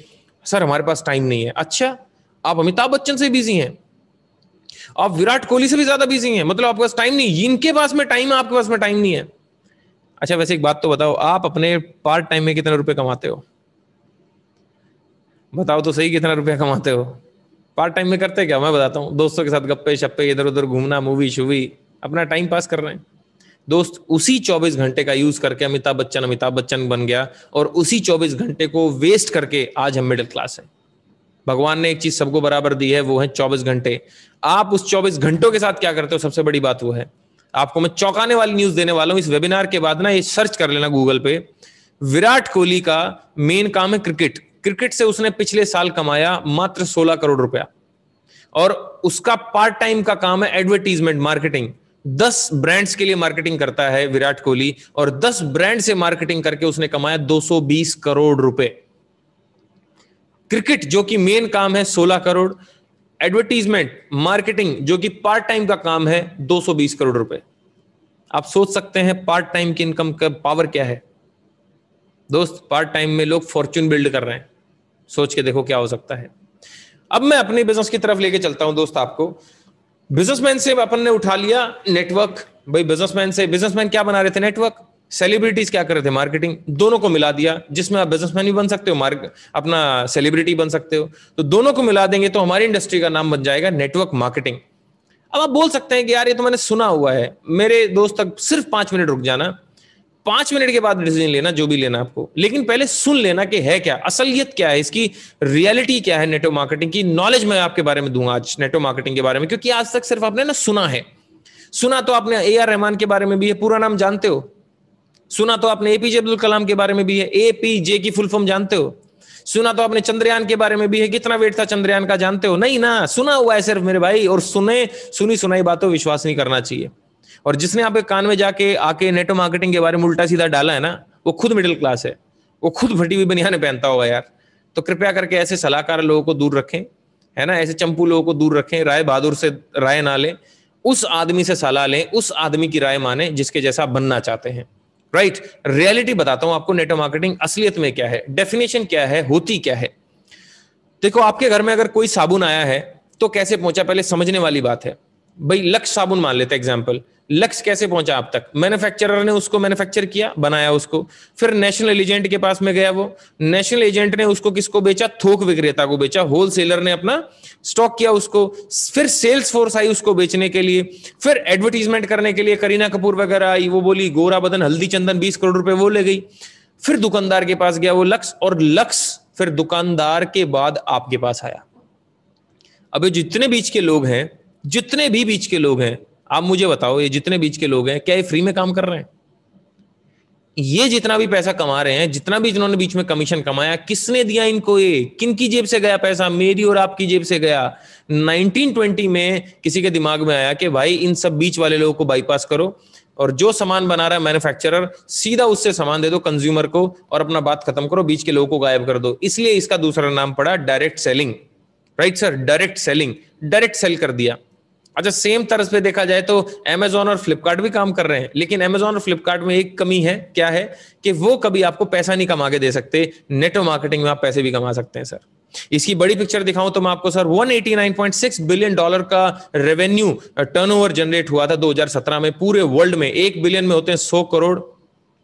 सर हमारे पास टाइम नहीं है। अच्छा, आप अमिताभ बच्चन से बिजी हैं, आप विराट कोहली से भी ज्यादा बिजी हैं, मतलब आपके पास टाइम नहीं। इनके पास में टाइम है, आपके पास में टाइम नहीं है। अच्छा वैसे एक बात तो बताओ, आप अपने पार्ट टाइम में कितने रुपए कमाते हो? बताओ तो सही, कितना रुपया कमाते हो? पार्ट टाइम में करते क्या? मैं बताता हूँ, दोस्तों के साथ गप्पे शप्पे, इधर उधर घूमना, मूवी शूवी, अपना टाइम पास कर रहे हैं। दोस्त उसी 24 घंटे का यूज करके अमिताभ बच्चन बन गया, और उसी 24 घंटे को वेस्ट करके आज हम मिडिल क्लास है। भगवान ने एक चीज सबको बराबर दी है, वो है 24 घंटे। आप उस 24 घंटों के साथ क्या करते हो? सबसे बड़ी बात वो है। आपको मैं चौंकाने वाली न्यूज देने वाला हूं इस वेबिनार के बाद ना, ये सर्च कर लेना गूगल पे। विराट कोहली का मेन काम है क्रिकेट। क्रिकेट से उसने पिछले साल कमाया मात्र 16 करोड़ रुपया, और उसका पार्ट टाइम का काम है एडवर्टीजमेंट, मार्केटिंग। 10 ब्रांड्स के लिए मार्केटिंग करता है विराट कोहली, और 10 ब्रांड से मार्केटिंग करके उसने कमाया 220 करोड़ रुपए। क्रिकेट जो कि मेन काम है 16 करोड़, एडवर्टीजमेंट मार्केटिंग जो कि पार्ट टाइम का काम है 220 करोड़ रुपए। आप सोच सकते हैं पार्ट टाइम की इनकम का पावर क्या है। दोस्त पार्ट टाइम में लोग फॉर्च्यून बिल्ड कर रहे हैं, सोच के देखो क्या हो सकता है। अब मैं अपने बिजनेस की तरफ लेके चलता हूं दोस्त आपको। बिजनेसमैन से अपन ने उठा लिया नेटवर्क। भाई बिजनेसमैन क्या बना रहे थे? नेटवर्क। सेलिब्रिटीज क्या कर रहे थे? मार्केटिंग। दोनों को मिला दिया, जिसमें आप बिजनेसमैन भी बन सकते हो, अपना सेलिब्रिटी बन सकते हो। तो दोनों को मिला देंगे तो हमारी इंडस्ट्री का नाम बन जाएगा नेटवर्क मार्केटिंग। अब आप बोल सकते हैं कि यार ये तो मैंने सुना हुआ है। मेरे दोस्त तक सिर्फ 5 मिनट रुक जाना। 5 मिनट के बाद डिसीजन लेना जो भी लेना आपको, लेकिन पहले सुन लेना कि है क्या, असलियत क्या है, इसकी रियलिटी क्या है। नेटवर्क मार्केटिंग की नॉलेज मैं आपके बारे में दूंगा आज, नेटवर्क मार्केटिंग के बारे में, क्योंकि आज तक सिर्फ आपने ना सुना है। सुना तो आपने AR रहमान के बारे में भी है, पूरा नाम जानते हो। सुना तो आपने APJ अब्दुल कलाम के बारे में भी है, APJ की फुल फॉर्म जानते हो। सुना तो आपने चंद्रयान के बारे में भी है, कितना वेट था चंद्रयान का जानते हो? नहीं ना, सुना हुआ है सिर्फ मेरे भाई। और सुनी सुनाई बातों विश्वास नहीं करना चाहिए। और जिसने आपके कान में जाके आके नेटवर्क मार्केटिंग के बारे में उल्टा सीधा डाला है ना, वो खुद मिडिल क्लास है, वो खुद फटी हुई बनियान पहनता होगा यार। तो कृपया करके ऐसे सलाहकार लोगों को दूर रखें, है ना, ऐसे चंपू लोगों को दूर रखें। राय बहादुर से राय ना लें, उस आदमी से सलाह लें, उस आदमी की राय माने जिसके जैसा बनना चाहते हैं। राइट, रियलिटी बताता हूं आपको, नेटवर्क मार्केटिंग असलियत में क्या है, डेफिनेशन क्या है, होती क्या है। देखो, आपके घर में अगर कोई साबुन आया है तो कैसे पहुंचा, पहले समझने वाली बात है भाई। लक्स साबुन मान लेते हैं एग्जांपल। लक्स कैसे पहुंचा आप तक? मैन्युफैक्चरर ने उसको मैन्युफैक्चर किया, बनाया उसको, फिर नेशनल एजेंट के पास में गया, वो नेशनल एजेंट ने उसको किसको बेचा? थोक विक्रेता को बेचा। होलसेलर ने अपना स्टॉक किया उसको, फिर सेल्स फोर्स आई उसको बेचने के लिए, फिर एडवर्टीजमेंट करने के लिए करीना कपूर वगैरह आई, वो बोली गोरा बदन हल्दी चंदन 20 करोड़ रुपए वो ले गई। फिर दुकानदार के पास गया वो लक्स, और लक्स फिर दुकानदार के बाद आपके पास आया। अब जितने बीच के लोग हैं, जितने भी बीच के लोग हैं, आप मुझे बताओ, ये जितने बीच के लोग हैं, क्या ये फ्री में काम कर रहे हैं? ये जितना भी पैसा कमा रहे हैं, जितना भी जिन्होंने बीच में कमीशन कमाया, किसने दिया इनको? ये किनकी जेब से गया पैसा? मेरी और आपकी जेब से गया। 1920 में किसी के दिमाग में आया कि भाई इन सब बीच वाले लोगों को बाईपास करो, और जो सामान बना रहा है मैन्युफैक्चरर, सीधा उससे सामान दे दो कंज्यूमर को, और अपना बात खत्म करो, बीच के लोगों को गायब कर दो। इसलिए इसका दूसरा नाम पड़ा direct selling. Right sir, direct selling, direct sell कर दिया। अच्छा, सेम तरह पे देखा जाए तो Amazon और फ्लिपकार्ट भी काम कर रहे हैं, लेकिन Amazon और फ्लिपकार्ट में एक कमी है, क्या है? कि वो कभी आपको पैसा नहीं कमा के दे सकते। नेटवर्क मार्केटिंग में आप पैसे भी कमा सकते हैं सर। इसकी बड़ी पिक्चर दिखाऊं तो मैं आपको सर, $189.6 बिलियन का रेवेन्यू टर्नओवर जनरेट हुआ था 2017 में पूरे वर्ल्ड में। 1 बिलियन में होते हैं 100 करोड़,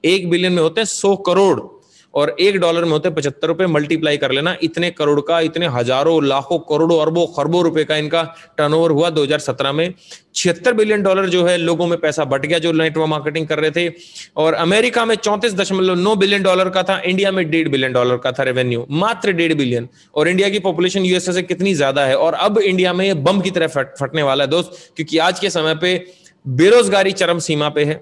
1 बिलियन में होते हैं 100 करोड़, और $1 में होते हैं 75 रुपए। मल्टीप्लाई कर लेना, इतने करोड़ का, इतने हजारों लाखों करोड़ों अरबों खरबों रुपए का इनका टर्नओवर हुआ 2017 में। $76 बिलियन जो है लोगों में पैसा बट गया जो नेटवर्क मार्केटिंग कर रहे थे। और अमेरिका में $34.9 बिलियन का था, इंडिया में $1.5 बिलियन का था रेवेन्यू, मात्र 1.5 बिलियन। और इंडिया की पॉपुलेशन यूएसए से कितनी ज्यादा है, और अब इंडिया में बम की तरह फटने वाला है दोस्त, क्योंकि आज के समय पे बेरोजगारी चरम सीमा पे है,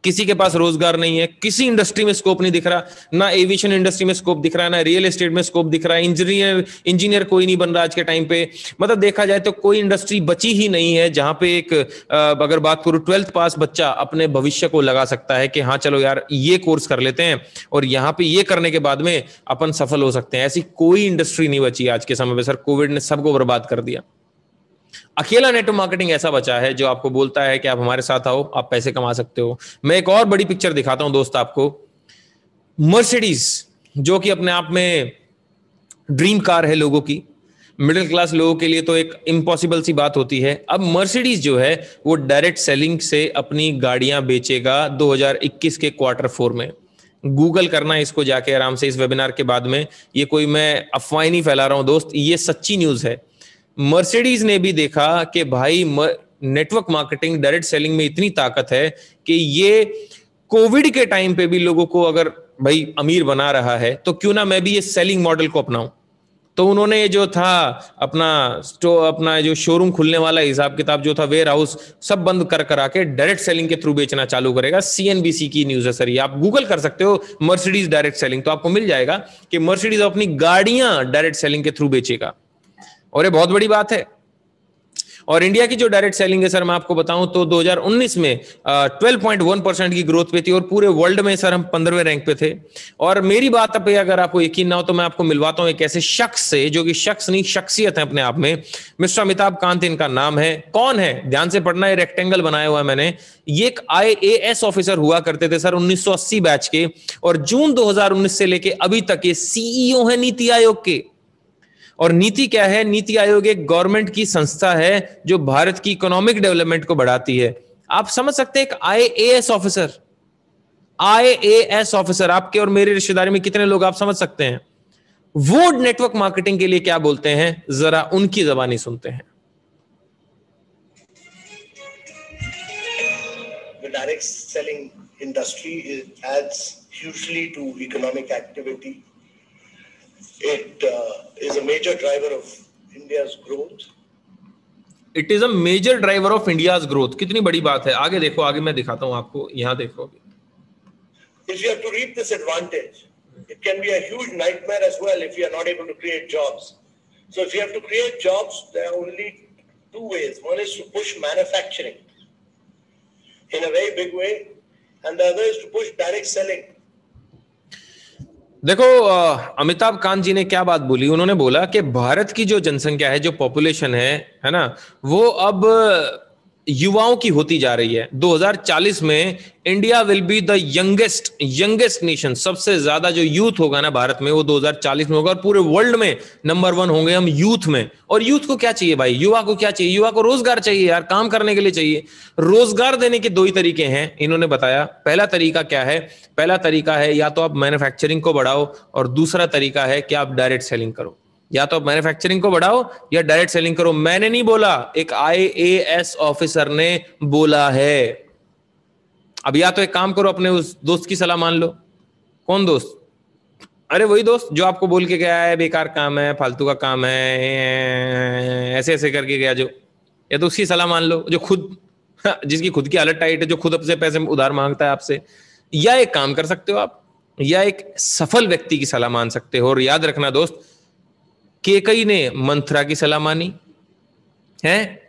किसी के पास रोजगार नहीं है, किसी इंडस्ट्री में स्कोप नहीं दिख रहा, ना एविएशन इंडस्ट्री में स्कोप दिख रहा है, ना रियल एस्टेट में स्कोप दिख रहा है। इंजीनियर कोई नहीं बन रहा आज के टाइम पे। मतलब देखा जाए तो कोई इंडस्ट्री बची ही नहीं है जहां पे एक अगर बात करूं 12th पास बच्चा अपने भविष्य को लगा सकता है कि हाँ चलो यार ये कोर्स कर लेते हैं और यहाँ पे ये करने के बाद में अपन सफल हो सकते हैं। ऐसी कोई इंडस्ट्री नहीं बची आज के समय पे सर। कोविड ने सबको बर्बाद कर दिया। अकेला नेटवर्क मार्केटिंग ऐसा बचा है जो आपको बोलता है कि आप हमारे साथ आओ, आप पैसे कमा सकते हो। मैं एक और बड़ी पिक्चर दिखाता हूं दोस्त आपको। मर्सिडीज, जो कि अपने आप में ड्रीम कार है लोगों की, मिडिल क्लास लोगों के लिए तो एक इम्पॉसिबल सी बात होती है। अब मर्सिडीज जो है वो डायरेक्ट सेलिंग से अपनी गाड़ियां बेचेगा 2021 के Q4 में। गूगल करना इसको जाके आराम से इस वेबिनार के बाद में। ये कोई मैं अफवाह नहीं फैला रहा हूं दोस्त, ये सच्ची न्यूज है। मर्सिडीज ने भी देखा कि भाई नेटवर्क मार्केटिंग डायरेक्ट सेलिंग में इतनी ताकत है कि ये कोविड के टाइम पे भी लोगों को अगर भाई अमीर बना रहा है तो क्यों ना मैं भी ये सेलिंग मॉडल को अपनाऊं। तो उन्होंने ये जो था अपना जो शोरूम खुलने वाला हिसाब किताब जो था, वेयर हाउस सब बंद कर करा के डायरेक्ट सेलिंग के थ्रू बेचना चालू करेगा। CNBC की न्यूज है सर, ये आप गूगल कर सकते हो मर्सिडीज डायरेक्ट सेलिंग, तो आपको मिल जाएगा कि मर्सिडीज अपनी गाड़ियां डायरेक्ट सेलिंग के थ्रू बेचेगा। और ये बहुत बड़ी बात है। और इंडिया की जो डायरेक्ट सेलिंग है सर, मैं आपको बताऊं तो 2019 में 12.1% की ग्रोथ पे थी, और पूरे वर्ल्ड में सर हम 15वें रैंक पे थे। और मेरी बात पे अगर आपको यकीन ना हो तो मैं आपको मिलवाता हूं एक ऐसे शख्स से, जो कि शख्स नहीं शख्सियत है अपने आप में। मिस्टर अमिताभ कांत इनका नाम है। कौन है? ध्यान से पढ़ना है, रेक्टेंगल बनाया हुआ है मैंने। ये एक IAS ऑफिसर हुआ करते थे सर 1980 बैच के, और जून 2019 से लेके अभी तक ये CEO है नीति आयोग के। और नीति क्या है? नीति आयोग एक गवर्नमेंट की संस्था है जो भारत की इकोनॉमिक डेवलपमेंट को बढ़ाती है। आप समझ सकते हैं, एक IAS ऑफिसर आपके और मेरी रिश्तेदारी में कितने लोग आप समझ सकते हैं, वो नेटवर्क मार्केटिंग के लिए क्या बोलते हैं, जरा उनकी जबानी सुनते हैं। The direct selling industry. It adds hugely to economic activity. It is a major driver of India's growth. It is a major driver of India's growth. कितनी बड़ी बात है. आगे देखो, आगे मैं दिखाता हूं आपको. यहां देखो, if you have to reap this advantage, it can be a huge nightmare as well if you are not able to create jobs. So if you have to create jobs, there are only two ways. One is to push manufacturing in a very big way, and the other is to push direct selling. देखो, अमिताभ कांत जी ने क्या बात बोली. उन्होंने बोला कि भारत की जो जनसंख्या है, जो पॉपुलेशन है ना, वो अब युवाओं की होती जा रही है. 2040 में India will be the youngest nation. सबसे ज्यादा जो यूथ होगा ना भारत में, वो 2040 में होगा. और पूरे वर्ल्ड में नंबर 1 होंगे हम यूथ में. और यूथ को क्या चाहिए भाई? युवा को क्या चाहिए? युवा को रोजगार चाहिए यार, काम करने के लिए चाहिए. रोजगार देने के 2 ही तरीके हैं, इन्होंने बताया. पहला तरीका क्या है? पहला तरीका है या तो आप मैन्युफैक्चरिंग को बढ़ाओ, और दूसरा तरीका है कि आप डायरेक्ट सेलिंग करो. या तो आप मैन्युफैक्चरिंग को बढ़ाओ या डायरेक्ट सेलिंग करो. मैंने नहीं बोला, एक IAS ऑफिसर ने बोला है. अब या तो एक काम करो, अपने उस दोस्त की सलाह मान लो. कौन दोस्त? अरे वही दोस्त जो आपको बोल के गया है बेकार काम है, फालतू का काम है, ऐसे ऐसे करके गया जो. या तो उसकी सलाह मान लो जो खुद जिसकी खुद की हालत टाइट है, जो खुद अपने पैसे उधार मांगता है आपसे. या एक काम कर सकते हो आप, या एक सफल व्यक्ति की सलाह मान सकते हो. और याद रखना दोस्त, केकई ने मंथरा की सलाह मानी है,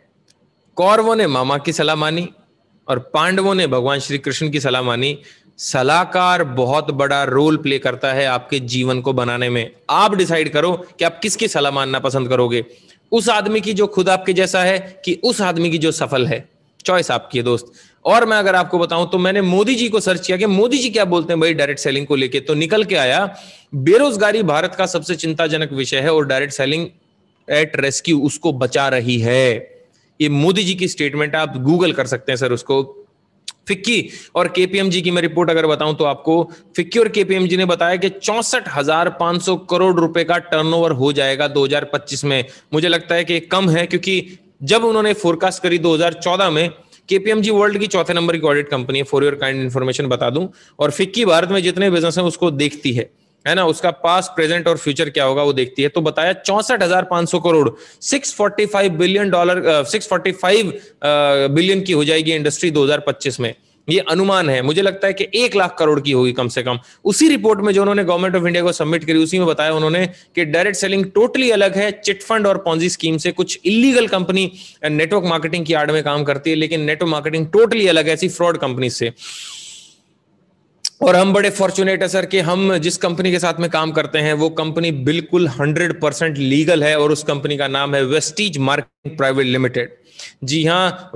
कौरवों ने मामा की सलाह मानी, और पांडवों ने भगवान श्री कृष्ण की सलाह मानी. सलाहकार बहुत बड़ा रोल प्ले करता है आपके जीवन को बनाने में. आप डिसाइड करो कि आप किसकी सलाह मानना पसंद करोगे. उस आदमी की जो खुद आपके जैसा है, कि उस आदमी की जो सफल है. चॉइस आपकी है दोस्त. और मैं अगर आपको बताऊं तो मैंने मोदी जी को सर्च किया कि मोदी जी क्या बोलते हैं भाई डायरेक्ट सेलिंग को लेके, तो निकल के आया बेरोजगारी भारत का सबसे चिंताजनक विषय है और डायरेक्ट सेलिंग एट रेस्क्यू उसको बचा रही है. ये मोदी जी की स्टेटमेंट है, आप गूगल कर सकते हैं सर उसको. फिक्की और केपीएमजी की मैं रिपोर्ट अगर बताऊं तो आपको, फिक्की और केपीएमजी ने बताया कि 64,500 करोड़ रुपए का टर्नओवर हो जाएगा 2025 में. मुझे लगता है कि कम है, क्योंकि जब उन्होंने फोरकास्ट करी 2014 में, केपीएमजी वर्ल्ड की 4थे नंबर की ऑडिट कंपनी है, फॉर योर काइंड इन्फॉर्मेशन बता दूं. और फिक्की भारत में जितने बिजनेस हैं उसको देखती है ना, उसका पास्ट प्रेजेंट और फ्यूचर क्या होगा वो देखती है. तो बताया 64,500 करोड़, $645 बिलियन की हो जाएगी इंडस्ट्री 2025 में. ये अनुमान है. मुझे लगता है कि 1 लाख करोड़ की होगी कम से कम. उसी रिपोर्ट में जो उन्होंने गवर्नमेंट ऑफ इंडिया को सबमिट करी, उसी में बताया उन्होंने कि डायरेक्ट सेलिंग टोटली अलग है चिट फंड और पॉन्जी स्कीम से. कुछ इलीगल कंपनी नेटवर्क मार्केटिंग की आड़ में काम करती है, लेकिन नेटवर्क मार्केटिंग टोटली अलग है ऐसी फ्रॉड कंपनी से. और हम बड़े फॉर्चुनेट है सर कि हम जिस कंपनी के साथ में काम करते हैं वो कंपनी बिल्कुल 100% लीगल है, और उस कंपनी का नाम है वेस्टीज मार्केटिंग प्राइवेट लिमिटेड. जी हाँ,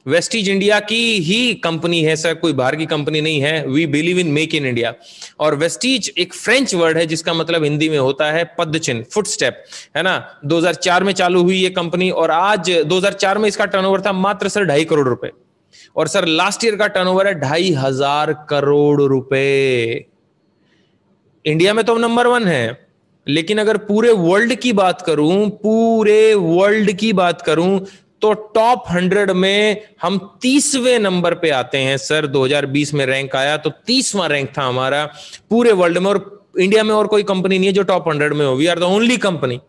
वेस्टीज इंडिया की ही कंपनी है सर, कोई बाहर की कंपनी नहीं है. We believe in make in India. और वेस्टीज एक फ्रेंच वर्ड है जिसका मतलब हिंदी में होता है पदचिन्ह, फुटस्टेप, है ना. 2004 में चालू हुई ये कंपनी, और आज 2004 में इसका टर्नओवर था मात्र सर 2.5 करोड़ रुपए. और सर लास्ट ईयर का टर्नओवर है 2,500 करोड़ रुपए. इंडिया में तो नंबर 1 है, लेकिन अगर पूरे वर्ल्ड की बात करूं तो टॉप 100 में हम 30वें नंबर पे आते हैं सर. 2020 में रैंक आया तो 30वां रैंक था हमारा पूरे वर्ल्ड में. और इंडिया में और कोई कंपनी नहीं है जो टॉप 100 में हो. We are the only company.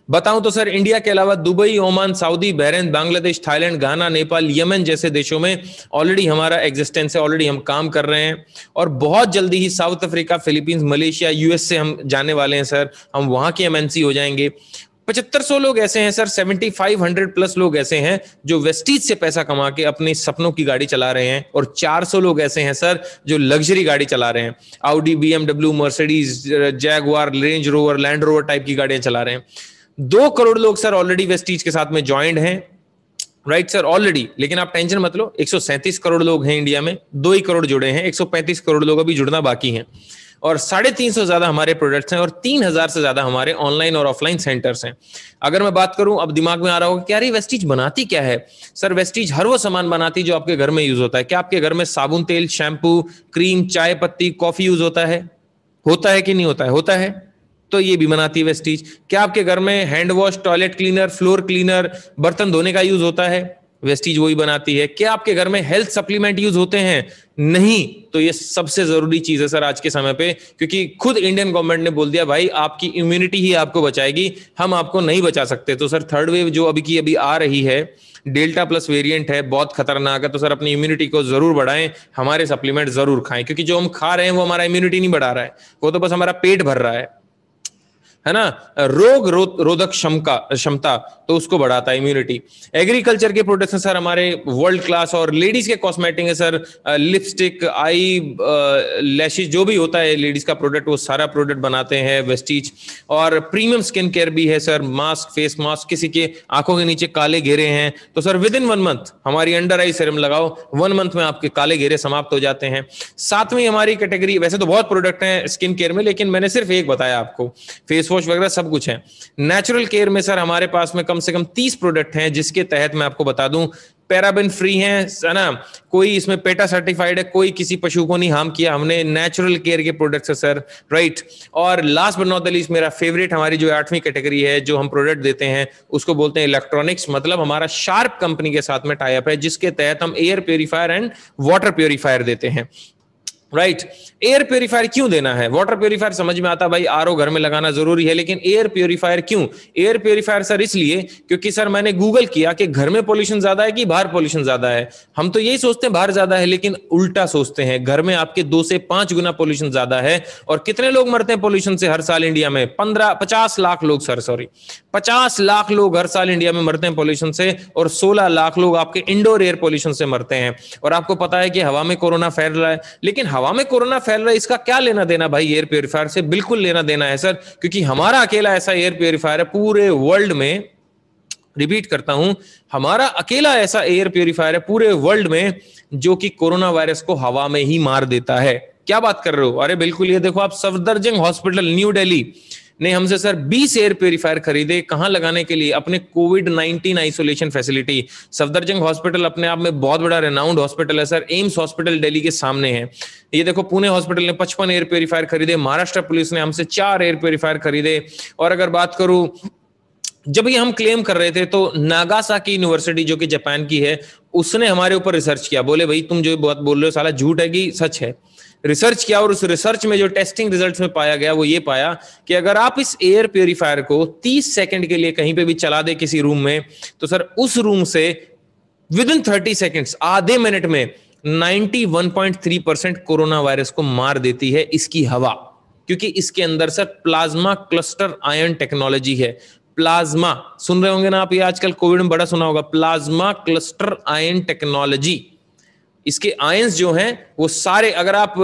बताऊं तो सर इंडिया के अलावा Dubai, Oman, Saudi, Bahrain, Bangladesh, Thailand, Ghana, Nepal, Yemen जैसे देशों में ऑलरेडी हमारा एग्जिस्टेंस है, ऑलरेडी हम काम कर रहे हैं. और बहुत जल्दी ही South Africa, Philippines, Malaysia, US से हम जाने वाले हैं सर. हम वहां के एमएनसी हो जाएंगे. 7500 लोग ऐसे हैं सर, 7500 प्लस लोग ऐसे हैं जो वेस्टीज से पैसा कमा के अपने सपनों की गाड़ी चला रहे हैं. और 400 लोग ऐसे हैं सर जो लग्जरी गाड़ी चला रहे हैं, Audi, BMW, Mercedes, Jaguar, range rover, land rover type की गाड़ियां चला रहे हैं. 2 करोड़ लोग सर ऑलरेडी वेस्टीज के साथ में ज्वाइंट हैं, राइट सर, ऑलरेडी. लेकिन आप टेंशन मत लो, 137 करोड़ लोग हैं इंडिया में, 2 ही करोड़ जुड़े हैं, 135 करोड़ लोग अभी जुड़ना बाकी हैं. और 350 से ज्यादा हमारे प्रोडक्ट्स हैं, और 3000 से ज्यादा हमारे ऑनलाइन और ऑफलाइन सेंटर्स हैं. अगर मैं बात करूं, अब दिमाग में आ रहा होगा कि यार ये वेस्टीज बनाती क्या है. सर वेस्टीज हर वो सामान बनाती जो आपके घर में यूज होता है. क्या आपके घर में साबुन, तेल, शैम्पू, क्रीम, चाय पत्ती, कॉफी यूज होता है कि नहीं होता है? होता है. तो ये भी बनाती है वेस्टीज. क्या आपके घर में hand wash, toilet cleaner, floor cleaner, बर्तन धोने का यूज होता है? वेस्टीज वही बनाती है। क्या आपके घर में हेल्थ सप्लीमेंट यूज होते हैं? नहीं। तो ये सबसे जरूरी चीज है सर आज के समय पे, क्योंकि खुद इंडियन गवर्नमेंट ने बोल दिया भाई आपकी इम्यूनिटी ही आपको बचाएगी, हम आपको नहीं बचा सकते। तो सर थर्ड वेव जो अभी आ रही है, डेल्टा प्लस वेरिएंट है, बहुत खतरनाक है। तो सर अपनी इम्यूनिटी को जरूर बढ़ाएं, हमारे सप्लीमेंट जरूर खाएं, क्योंकि जो हम खा रहे हैं वो हमारा इम्यूनिटी नहीं बढ़ा रहा है, वो तो बस हमारा पेट भर रहा है ना। रोग रोधक क्षमता तो उसको बढ़ाता है इम्यूनिटी। एग्रीकल्चर के प्रोडक्ट्स हैं सर हमारे वर्ल्ड क्लास, और लेडीज के कॉस्मेटिक है सर, लिपस्टिक, आई लैशेज, जो भी होता है लेडीज का प्रोडक्ट वो सारा प्रोडक्ट बनाते हैं वेस्टीज। और प्रीमियम स्किन केयर भी है सर, मास्क, फेस मास्क, किसी के आंखों के नीचे काले घेरे हैं तो सर विद इन 1 मंथ हमारी अंडर आई सीरम लगाओ, 1 मंथ में आपके काले घेरे समाप्त हो जाते हैं। सातवीं हमारी कैटेगरी, वैसे तो बहुत प्रोडक्ट हैं स्किन केयर में, लेकिन मैंने सिर्फ एक बताया आपको, फेस वॉश वगैरह सब कुछ है। नेचुरल केयर में सर हमारे पास में कम से कम 30 प्रोडक्ट हैं, जिसके तहत मैं आपको बता दूं पैराबेन फ्री है ना, कोई इसमें पेटा सर्टिफाइड है, कोई किसी पशु को नहीं हार्म किया हमने, नेचुरल केयर के प्रोडक्ट्स है सर, राइट। और last but not the least मेरा फेवरेट, हमारी जो 8वीं कैटेगरी है जो हम प्रोडक्ट देते हैं उसको बोलते हैं इलेक्ट्रॉनिक्स। मतलब हमारा शार्प कंपनी के साथ में टाई अप है, जिसके तहत हम air purifier and water purifier देते हैं, राइट। एयर प्योरीफायर क्यों देना है? वाटर प्योरीफायर समझ में आता है भाई, आरओ घर में लगाना जरूरी है, लेकिन एयर प्योरीफायर क्यों? एयर प्योरीफायर सर इसलिए क्योंकि सर मैंने गूगल किया कि घर में पोल्यूशन ज्यादा है कि बाहर पोल्यूशन ज्यादा है। हम तो यही सोचते हैं बाहर ज्यादा है, लेकिन उल्टा सोचते हैं, घर में आपके 2 से 5 गुना पोल्यूशन ज्यादा है। और कितने लोग मरते हैं पोल्यूशन से हर साल इंडिया में? 50 लाख लोग सर, सॉरी 50 लाख लोग हर साल इंडिया में मरते हैं पोल्यूशन से, और 16 लाख लोग आपके इंडोर एयर पोल्यूशन से मरते हैं। और आपको पता है कि हवा में कोरोना फैल रहा है, लेकिन हवा में कोरोना फैल रहा है इसका क्या लेना देना भाई एयर प्योरीफायर से? बिल्कुल लेना देना है सर, क्योंकि हमारा अकेला ऐसा एयर प्योरीफायर है पूरे वर्ल्ड में, रिपीट करता हूं, हमारा अकेला ऐसा एयर प्योरीफायर है पूरे वर्ल्ड में जो कि कोरोना वायरस को हवा में ही मार देता है। क्या बात कर रहे हो? अरे बिल्कुल, ये देखो आप, सफदरजंग हॉस्पिटल न्यू दिल्ली ने हमसे सर 20 एयर प्योरीफायर खरीदे, कहां लगाने के लिए? अपने कोविड-19 आइसोलेशन फैसिलिटी। सफदरजंग हॉस्पिटल अपने आप में बहुत बड़ा रेनाउंड हॉस्पिटल है सर, एम्स हॉस्पिटल दिल्ली के सामने है। ये देखो पुणे हॉस्पिटल ने 55 एयर प्योरीफायर खरीदे, महाराष्ट्र पुलिस ने हमसे 4 एयर प्योरीफायर खरीदे। और अगर बात करूं, जब ये हम क्लेम कर रहे थे तो नागासाकी यूनिवर्सिटी जो कि जापान की है, उसने हमारे ऊपर रिसर्च किया, बोले भाई तुम जो बात बोल रहे हो साला झूठ है कि सच है। रिसर्च किया, और उस रिसर्च में जो टेस्टिंग रिजल्ट्स में पाया गया वो ये पाया कि अगर आप इस एयर प्योरीफायर को 30 सेकंड के लिए कहीं पे भी चला दे किसी रूम में, तो सर उस रूम से विद इन 30 सेकंड्स, आधे मिनट में 91.3% कोरोना वायरस को मार देती है इसकी हवा, क्योंकि इसके अंदर sir plasma cluster ion technology है। प्लाज्मा सुन रहे होंगे ना आप, ये आजकल कोविड में बड़ा सुना होगा, प्लाज्मा क्लस्टर आयन टेक्नोलॉजी। इसके आयंस जो हैं वो सारे, अगर आप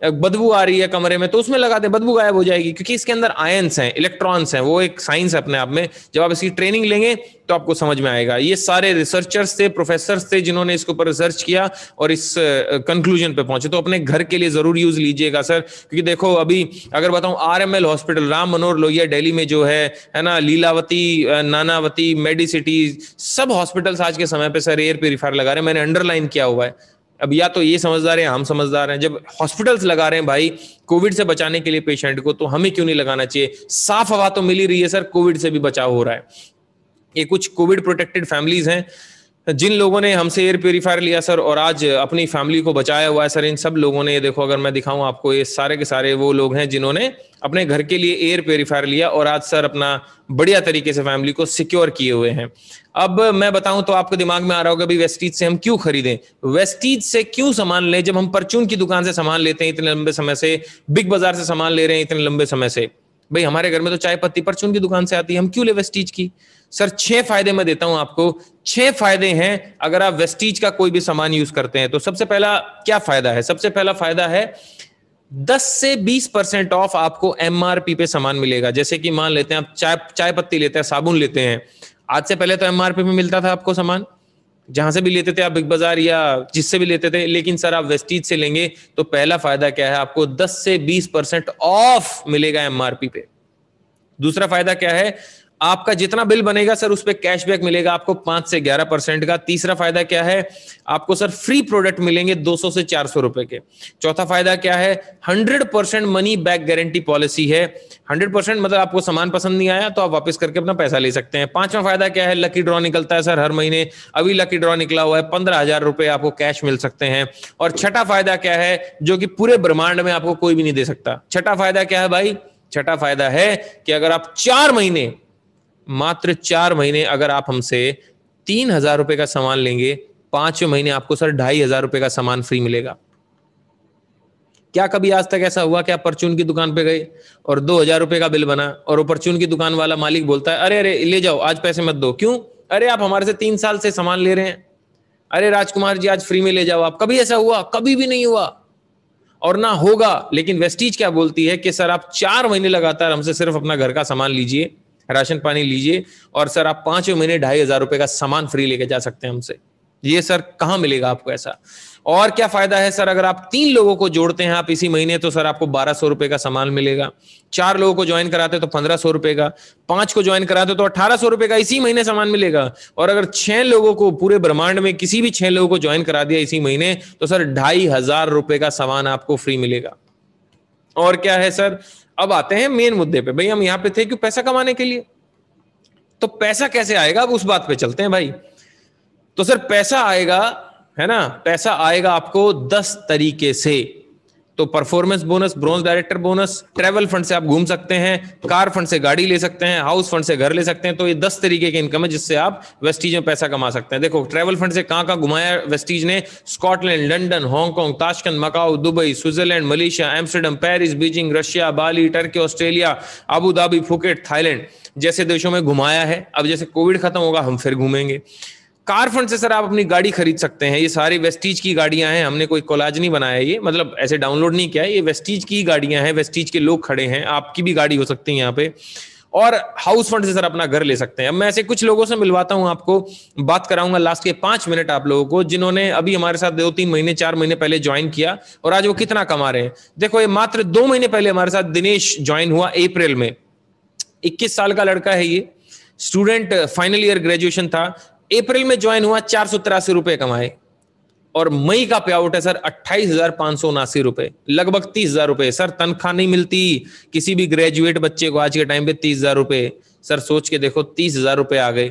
बदबू आ रही है कमरे में तो उसमें लगा दें, बदबू गायब हो जाएगी, क्योंकि इसके अंदर आयंस हैं, इलेक्ट्रॉन्स हैं। वो एक साइंस है अपने आप में, जब आप इसकी ट्रेनिंग लेंगे तो आपको समझ में आएगा। ये सारे रिसर्चर्स थे, प्रोफेसर्स थे, जिन्होंने इसके ऊपर रिसर्च किया और इस कंक्लूजन पे पहुंचे। तो अपने घर के लिए जरूर यूज लीजिएगा सर, क्योंकि देखो अभी अगर बताऊं, RML हॉस्पिटल, राम मनोहर लोहिया दिल्ली में जो है ना, लीलावती, नानावती, मेडिसिटी, सब हॉस्पिटल्स आज के समय पे सर एयर प्योरीफायर लगा रहे हैं। मैंने अंडरलाइन किया हुआ है। अब या तो ये समझदार है, हम समझदार हैं, जब हॉस्पिटल्स लगा रहे हैं भाई कोविड से बचाने के लिए पेशेंट को, तो हमें क्यों नहीं लगाना चाहिए? साफ हवा तो मिल ही रही है सर, कोविड से भी बचाव हो रहा है। ये कुछ कोविड प्रोटेक्टेड फैमिलीज हैं जिन लोगों ने हमसे एयर प्योरीफायर लिया सर, और आज अपनी फैमिली को बचाया हुआ है सर। इन सब लोगों ने, ये देखो अगर मैं दिखाऊं आपको, ये सारे के सारे वो लोग हैं जिन्होंने अपने घर के लिए एयर प्योरीफायर लिया और आज सर अपना बढ़िया तरीके से फैमिली को सिक्योर किए हुए हैं। अब मैं बताऊं तो आपके दिमाग में आ रहा होगा भी वेस्टीज से हम क्यों खरीदें, वेस्टीज से क्यों सामान लें, जब हम परचून की दुकान से सामान लेते हैं इतने लंबे समय से, बिग बाजार से सामान ले रहे हैं इतने लंबे समय से। भाई हमारे घर में तो चाय पत्ती परचून की दुकान से आती है, हम क्यों ले वेस्टीज की? सर 6 फायदे मैं देता हूं आपको, 6 फायदे हैं अगर आप वेस्टीज का कोई भी सामान यूज करते हैं। तो सबसे पहला क्या फायदा है? सबसे पहला फायदा है 10 से 20% ऑफ आपको MRP पे सामान मिलेगा। जैसे कि मान लेते हैं आप चाय पत्ती लेते हैं, साबुन लेते हैं, आज से पहले तो MRP में मिलता था आपको सामान, जहां से भी लेते थे आप, बिग बाजार या जिससे भी लेते थे। लेकिन सर आप वेस्टीज से लेंगे तो पहला फायदा क्या है, आपको 10 से 20% ऑफ मिलेगा MRP पे। दूसरा फायदा क्या है, आपका जितना बिल बनेगा सर उस पे कैशबैक मिलेगा आपको 5 से 11% का। तीसरा फायदा क्या है, आपको सर फ्री प्रोडक्ट मिलेंगे 200 से 400 रुपए के। चौथा फायदा क्या है, 100% मनी बैक गारंटी पॉलिसी है। 100% मतलब आपको सामान पसंद नहीं आया तो आप वापस करके अपना पैसा ले सकते हैं। पांचवा फायदा क्या है, लकी ड्रॉ निकलता है सर हर महीने। अभी लकी ड्रॉ निकला हुआ है, 15,000 रुपए आपको कैश मिल सकते हैं। और छठा फायदा क्या है, जो कि पूरे ब्रह्मांड में आपको कोई भी नहीं दे सकता। छठा फायदा क्या है भाई, छठा फायदा है कि अगर आप 4 महीने, मात्र 4 महीने अगर आप हमसे 3,000 रुपए का सामान लेंगे, 5वें महीने आपको सर 2,500 रुपए का सामान फ्री मिलेगा। क्या कभी आज तक ऐसा हुआ कि आप परचून की दुकान पे गए और 2,000 रुपए का बिल बना और वो परचून की दुकान वाला मालिक बोलता है अरे अरे ले जाओ आज पैसे मत दो, क्यों, अरे आप हमारे से 3 साल से सामान ले रहे हैं, अरे राजकुमार जी आज फ्री में ले जाओ आप। कभी ऐसा हुआ? कभी भी नहीं हुआ और ना होगा। लेकिन वेस्टीज क्या बोलती है कि सर आप 4 महीने लगातार हमसे सिर्फ अपना घर का सामान लीजिए, राशन पानी लीजिए और सर आप 5वें महीने 2,500 रुपए का सामान फ्री लेके जा सकते हैं हमसे। ये सर कहां मिलेगा आपको ऐसा? और क्या फायदा है सर, अगर आप 3 लोगों को जोड़ते हैं आप इसी महीने तो सर आपको 1,200 रुपए का सामान मिलेगा। 4 लोगों को ज्वाइन कराते तो 1,500 रुपए का, 5 को ज्वाइन कराते तो 1,800 रुपए का इसी महीने सामान मिलेगा। और अगर 6 लोगों को, पूरे ब्रह्मांड में किसी भी 6 लोगों को ज्वाइन करा दिया इसी महीने तो सर 2,500 रुपए का सामान आपको फ्री मिलेगा। और क्या है सर, अब आते हैं मेन मुद्दे पे। भाई हम यहां पे थे क्यों, पैसा कमाने के लिए। तो पैसा कैसे आएगा, अब उस बात पे चलते हैं भाई। तो सर पैसा आएगा, है ना, पैसा आएगा आपको 10 तरीके से। तो performance bonus, bronze director bonus, travel fund से आप घूम सकते हैं, कार फंड से गाड़ी ले सकते हैं, हाउस फंड से घर ले सकते हैं। तो ये 10 तरीके की इनकम है जिससे आप वेस्टीज में पैसा कमा सकते हैं। देखो ट्रैवल फंड से कहां कहां घुमाया वेस्टीज ने, Scotland, London, Hong Kong, Tashkent, Macau, Dubai, Switzerland, Malaysia, Amsterdam, Paris, Beijing, Russia, Bali, Turkey, Australia, Abu Dhabi, Phuket, Thailand जैसे देशों में घुमाया है। अब जैसे कोविड खत्म होगा हम फिर घूमेंगे। कार फंड से सर आप अपनी गाड़ी खरीद सकते हैं। ये सारी वेस्टीज की गाड़ियां हैं, हमने कोई कोलाज नहीं बनाया, ये मतलब ऐसे डाउनलोड नहीं किया है, ये वेस्टीज की गाड़ियां हैं, वेस्टीज के लोग खड़े हैं, आपकी भी गाड़ी हो सकती है यहाँ पे। और हाउस फंड से सर अपना घर ले सकते हैं। अब मैं ऐसे कुछ लोगों से मिलवाता हूं, आपको बात कराऊंगा लास्ट के 5 मिनट आप लोगों को, जिन्होंने अभी हमारे साथ 2-3 महीने 4 महीने पहले ज्वाइन किया और आज वो कितना कमा रहे हैं। देखो ये मात्र 2 महीने पहले हमारे साथ दिनेश ज्वाइन हुआ अप्रैल में। 21 साल का लड़का है ये, स्टूडेंट, फाइनल ईयर ग्रेजुएशन था। अप्रैल में ज्वाइन हुआ, 483 रुपए कमाए और मई का पे आउट है सर 28,579 रुपए, लगभग 30,000 रुपए। सर तनख्वाह नहीं मिलती किसी भी ग्रेजुएट बच्चे को आज के टाइम पे 30,000 रुपए। सर सोच के देखो 30,000 रुपए आ गए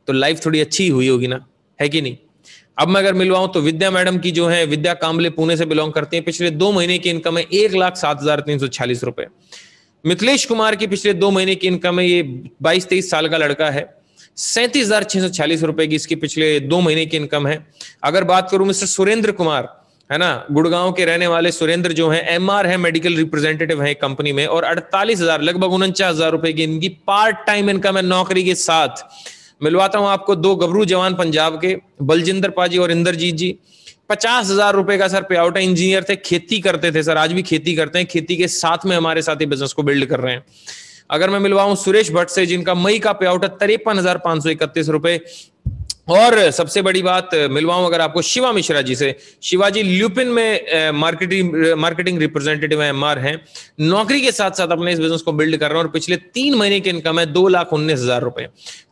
तो लाइफ थोड़ी अच्छी हुई होगी ना, है कि नहीं। अब मैं अगर मिलवाऊं तो विद्या मैडम की जो है, विद्या कांबले पुणे से बिलोंग करती है, पिछले 2 महीने की इनकम है 1,07,346 रुपए। मिथिलेश कुमार की पिछले 2 महीने की इनकम है, ये 22-23 साल का लड़का है, 37,646 रुपए की इसकी पिछले 2 महीने की इनकम है। अगर बात करूं मिस्टर सुरेंद्र कुमार, है ना, गुड़गांव के रहने वाले सुरेंद्र जो है, एमआर है, मेडिकल रिप्रेजेंटेटिव है कंपनी में, और 48,000 लगभग 49,000 रुपए की इनकी पार्ट टाइम इनकम है नौकरी के साथ। मिलवाता हूं आपको 2 गबरू जवान पंजाब के, बलजिंदर पाजी और इंद्रजीत जी। 50,000 रुपए का सर पे आउट है। इंजीनियर थे, खेती करते थे सर, आज भी खेती करते हैं, खेती के साथ में हमारे साथ ही बिजनेस को बिल्ड कर रहे हैं। अगर मैं मिलवाऊं सुरेश भट्ट से, जिनका मई का पे आउट है 53,531 रुपए। और सबसे बड़ी बात मिलवाऊं अगर आपको शिवा मिश्रा जी से, शिवाजी ल्यूपिन में मार्केटिंग रिप्रेजेंटेटिव है, एमआर हैं, नौकरी के साथ साथ अपने इस बिजनेस को बिल्ड कर रहे हैं और पिछले 3 महीने की इनकम है 2,19,000 रुपए।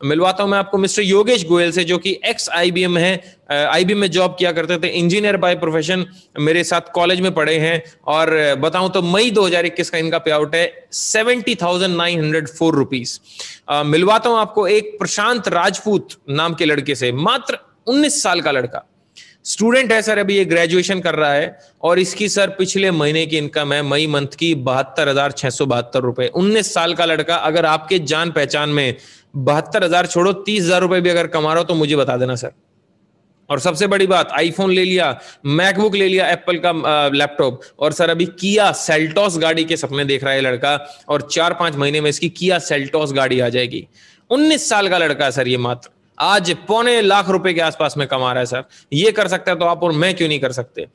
मिलवाता हूं मैं आपको मिस्टर योगेश गोयल से, जो कि एक्स IBM है, IBM में जॉब किया करते थे, इंजीनियर बाय प्रोफेशन, मेरे साथ कॉलेज में पढ़े हैं। और बताऊं तो मई 2021 का इनका पे आउट है 70,904 रुपीज। मिलवाता हूं आपको एक प्रशांत राजपूत नाम के लड़के से, मात्र 19 साल का लड़का, स्टूडेंट है सर, अभी ये ग्रेजुएशन कर रहा है और इसकी सर पिछले महीने की इनकम है मई मंथ की 72,672 रुपए। 19 साल का लड़का, अगर आपके जान पहचान में 72,000 छोड़ो 30,000 रुपए भी अगर कमा रहा हो तो मुझे बता देना सर। और सबसे बड़ी बात, आईफोन ले लिया, मैकबुक ले लिया, एप्पल का लैपटॉप, और सर अभी किया सेल्टॉस गाड़ी के सपने देख रहा है लड़का, और 4-5 महीने में इसकी किया सेल्टॉस गाड़ी आ जाएगी। 19 साल का लड़का सर ये मात्र, आज ₹2.25 लाख के आसपास में कमा रहा है सर। ये कर सकता है तो आप और मैं क्यों नहीं कर सकते?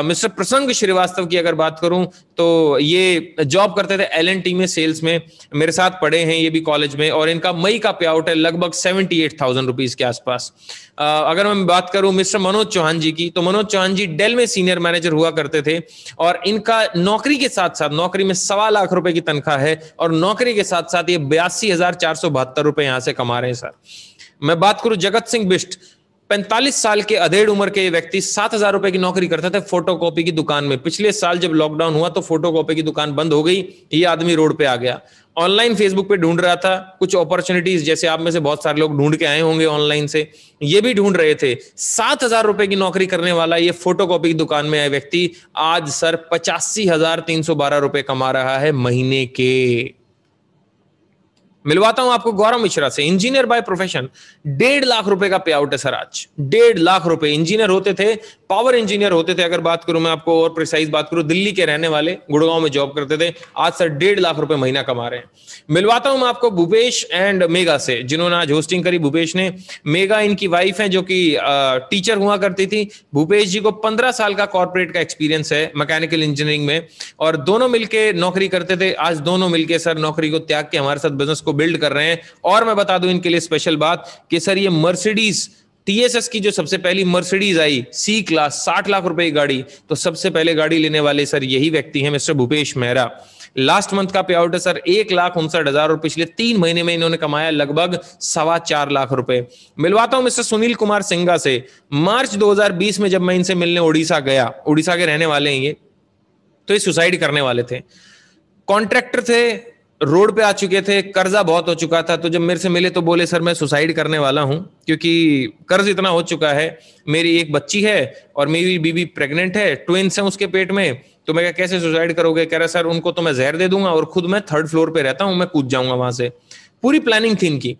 मिस्टर प्रसंग श्रीवास्तव की अगर बात करूं तो ये जॉब करते थे L&T में, सेल्स में, मेरे साथ पढ़े हैं ये भी कॉलेज में, और इनका मई का पे आउट है लगभग 78,000 रुपीज के आसपास। अगर मैं बात करूं मिस्टर मनोज चौहान जी की, तो मनोज चौहान जी डेल में सीनियर मैनेजर हुआ करते थे, और इनका नौकरी के साथ साथ, नौकरी में ₹1.25 लाख की तनख्वाह है, और नौकरी के साथ साथ ये 82,472 रुपए यहां से कमा रहे हैं सर। मैं बात करूं जगत सिंह बिष्ट, 45 साल के अधेड़ उम्र के व्यक्ति 7,000 रुपए की नौकरी करते थे फोटोकॉपी की दुकान में। पिछले साल जब लॉकडाउन हुआ तो फोटोकॉपी की दुकान बंद हो गई, ये आदमी रोड पे आ गया। ऑनलाइन फेसबुक पे ढूंढ रहा था कुछ अपॉर्चुनिटीज, जैसे आप में से बहुत सारे लोग ढूंढ के आए होंगे ऑनलाइन से, ये भी ढूंढ रहे थे। 7,000 रुपए की नौकरी करने वाला ये फोटोकॉपी की दुकान में आए व्यक्ति आज सर 85,312 रुपए कमा रहा है महीने के। मिलवाता हूं आपको गौरव मिश्रा से, इंजीनियर बाय प्रोफेशन, 1.5 लाख रुपए का पे आउट है सर आज। 1.5 लाख रुपए। इंजीनियर होते थे, पावर इंजीनियर होते थे, अगर बात करूं मैं आपको और प्रिसाइज बात करूं, दिल्ली के रहने वाले, गुड़गांव में जॉब करते थे, आज सर 1.5 लाख रुपए महीना कमा रहे हैं। मिलवाता हूं मैं आपको भूपेश एंड मेगा से, जिन्होंने आज होस्टिंग करी भूपेश ने। मेगा इनकी वाइफ है जो कि टीचर हुआ करती थी। भूपेश जी को 15 साल का कॉर्पोरेट का एक्सपीरियंस है मैकेनिकल इंजीनियरिंग में, और दोनों मिलके नौकरी करते थे। आज दोनों मिलके सर नौकरी को त्याग के हमारे साथ बिजनेस को बिल्ड कर रहे हैं। और मैं बता दूं इनके लिए स्पेशल बात कि सर ये मर्सिडीज टीएसएस की जो सबसे पहली Mercedes I C class 60 lakh रुपए की गाड़ी, तो सबसे पहले गाड़ी लेने वाले सर यही व्यक्ति हैं, mister Bhupesh Mehra. Last month का पे आउट है सर 1,59,000, और पिछले 3 महीने में इन्होंने कमाया लगभग 4.25 लाख रुपए। मिलवाता हूं मिस्टर सुनील कुमार सिंघा से। मार्च 2020 में जब मैं इनसे मिलने उड़ीसा गया, उड़ीसा के रहने वाले हैं ये, तो ये सुसाइड करने वाले थे। कॉन्ट्रैक्टर थे, रोड पे आ चुके थे, कर्जा बहुत हो चुका था। तो जब मेरे से मिले तो बोले सर मैं सुसाइड करने वाला हूं क्योंकि कर्ज इतना हो चुका है, मेरी एक बच्ची है और मेरी बीवी प्रेग्नेंट है, ट्विंस हैं उसके पेट में। तो मैं कैसे सुसाइड करोगे? कह रहा सर उनको तो मैं जहर दे दूंगा, और खुद मैं 3rd फ्लोर पे रहता हूं, मैं कूद जाऊंगा वहां से। पूरी प्लानिंग थी इनकी।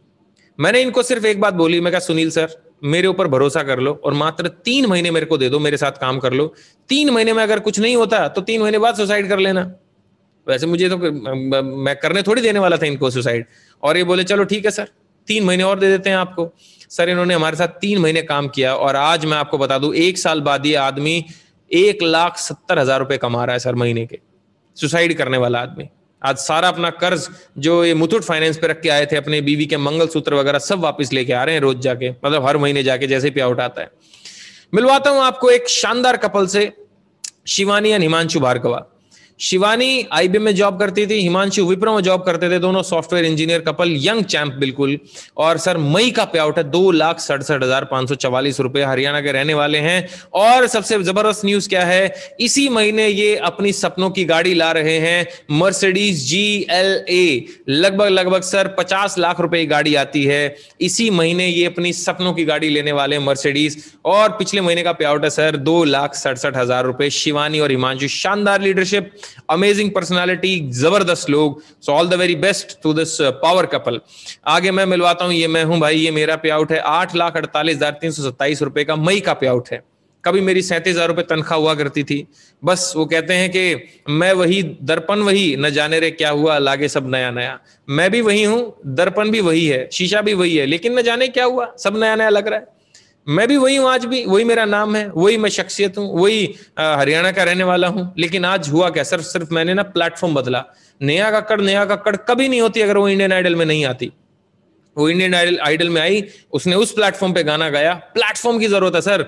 मैंने इनको सिर्फ एक बात बोली, मैं कहा सुनील सर मेरे ऊपर भरोसा कर लो और मात्र 3 महीने मेरे को दे दो, मेरे साथ काम कर लो। 3 महीने में अगर कुछ नहीं होता तो 3 महीने बाद सुसाइड कर लेना। वैसे मुझे तो मैं करने थोड़ी देने वाला था इनको सुसाइड। और ये बोले चलो ठीक है सर 3 महीने और दे देते हैं आपको। सर इन्होंने हमारे साथ 3 महीने काम किया, और आज मैं आपको बता दूं 1 साल बाद ये आदमी 1,70,000 रुपए कमा रहा है सर महीने के। सुसाइड करने वाला आदमी आज सारा अपना कर्ज जो ये मुथूट फाइनेंस पे रख के आए थे, अपने बीवी के मंगलसूत्र वगैरह सब वापस लेके आ रहे हैं रोज जाके, मतलब हर महीने जाके जैसे पे आउट आता है। मिलवाता हूं आपको एक शानदार कपल से, शिवानी और हिमांशु भार्गवा। शिवानी आईबीएम में जॉब करती थी, हिमांशु विप्रो में जॉब करते थे, दोनों software engineer couple, young champ बिल्कुल। और सर मई का पे आउट है 2,67,544 रुपए। हरियाणा के रहने वाले हैं। और सबसे जबरदस्त न्यूज क्या है, इसी महीने ये अपनी सपनों की गाड़ी ला रहे हैं, मर्सिडीज GLA। लगभग सर 50 लाख रुपए की गाड़ी आती है। इसी महीने ये अपनी सपनों की गाड़ी लेने वाले हैं मर्सिडीज, और पिछले महीने का पे आउट है सर 2,67,000 रुपए। शिवानी और हिमांशु, शानदार लीडरशिप, अमेजिंग पर्सनालिटी, जबरदस्त लोग। So all the very best to this power couple. आगे मैं मिलवाता हूं, ये मैं हूं भाई, ये मेरा पे आउट है 8,48,327 रुपए का मई का पे आउट है। कभी मेरी 37,000 रुपए तनख्वाह हुआ करती थी। बस वो कहते हैं कि मैं वही, दर्पण वही, न जाने रे क्या हुआ, लागे सब नया नया। मैं भी वही हूं, दर्पण भी वही है, शीशा भी वही है, लेकिन न जाने क्या हुआ, सब नया नया लग रहा है। मैं भी वही हूं, आज भी वही मेरा नाम है, वही मैं शख्सियत हूं, वही हरियाणा का रहने वाला हूं। लेकिन आज हुआ क्या सर, सिर्फ मैंने ना प्लेटफॉर्म बदला। नेहा कक्कड़ कभी नहीं होती अगर वो इंडियन आइडल में नहीं आती। वो इंडियन आइडल में आई, उसने उस प्लेटफॉर्म पे गाना गाया। प्लेटफॉर्म की जरूरत है सर।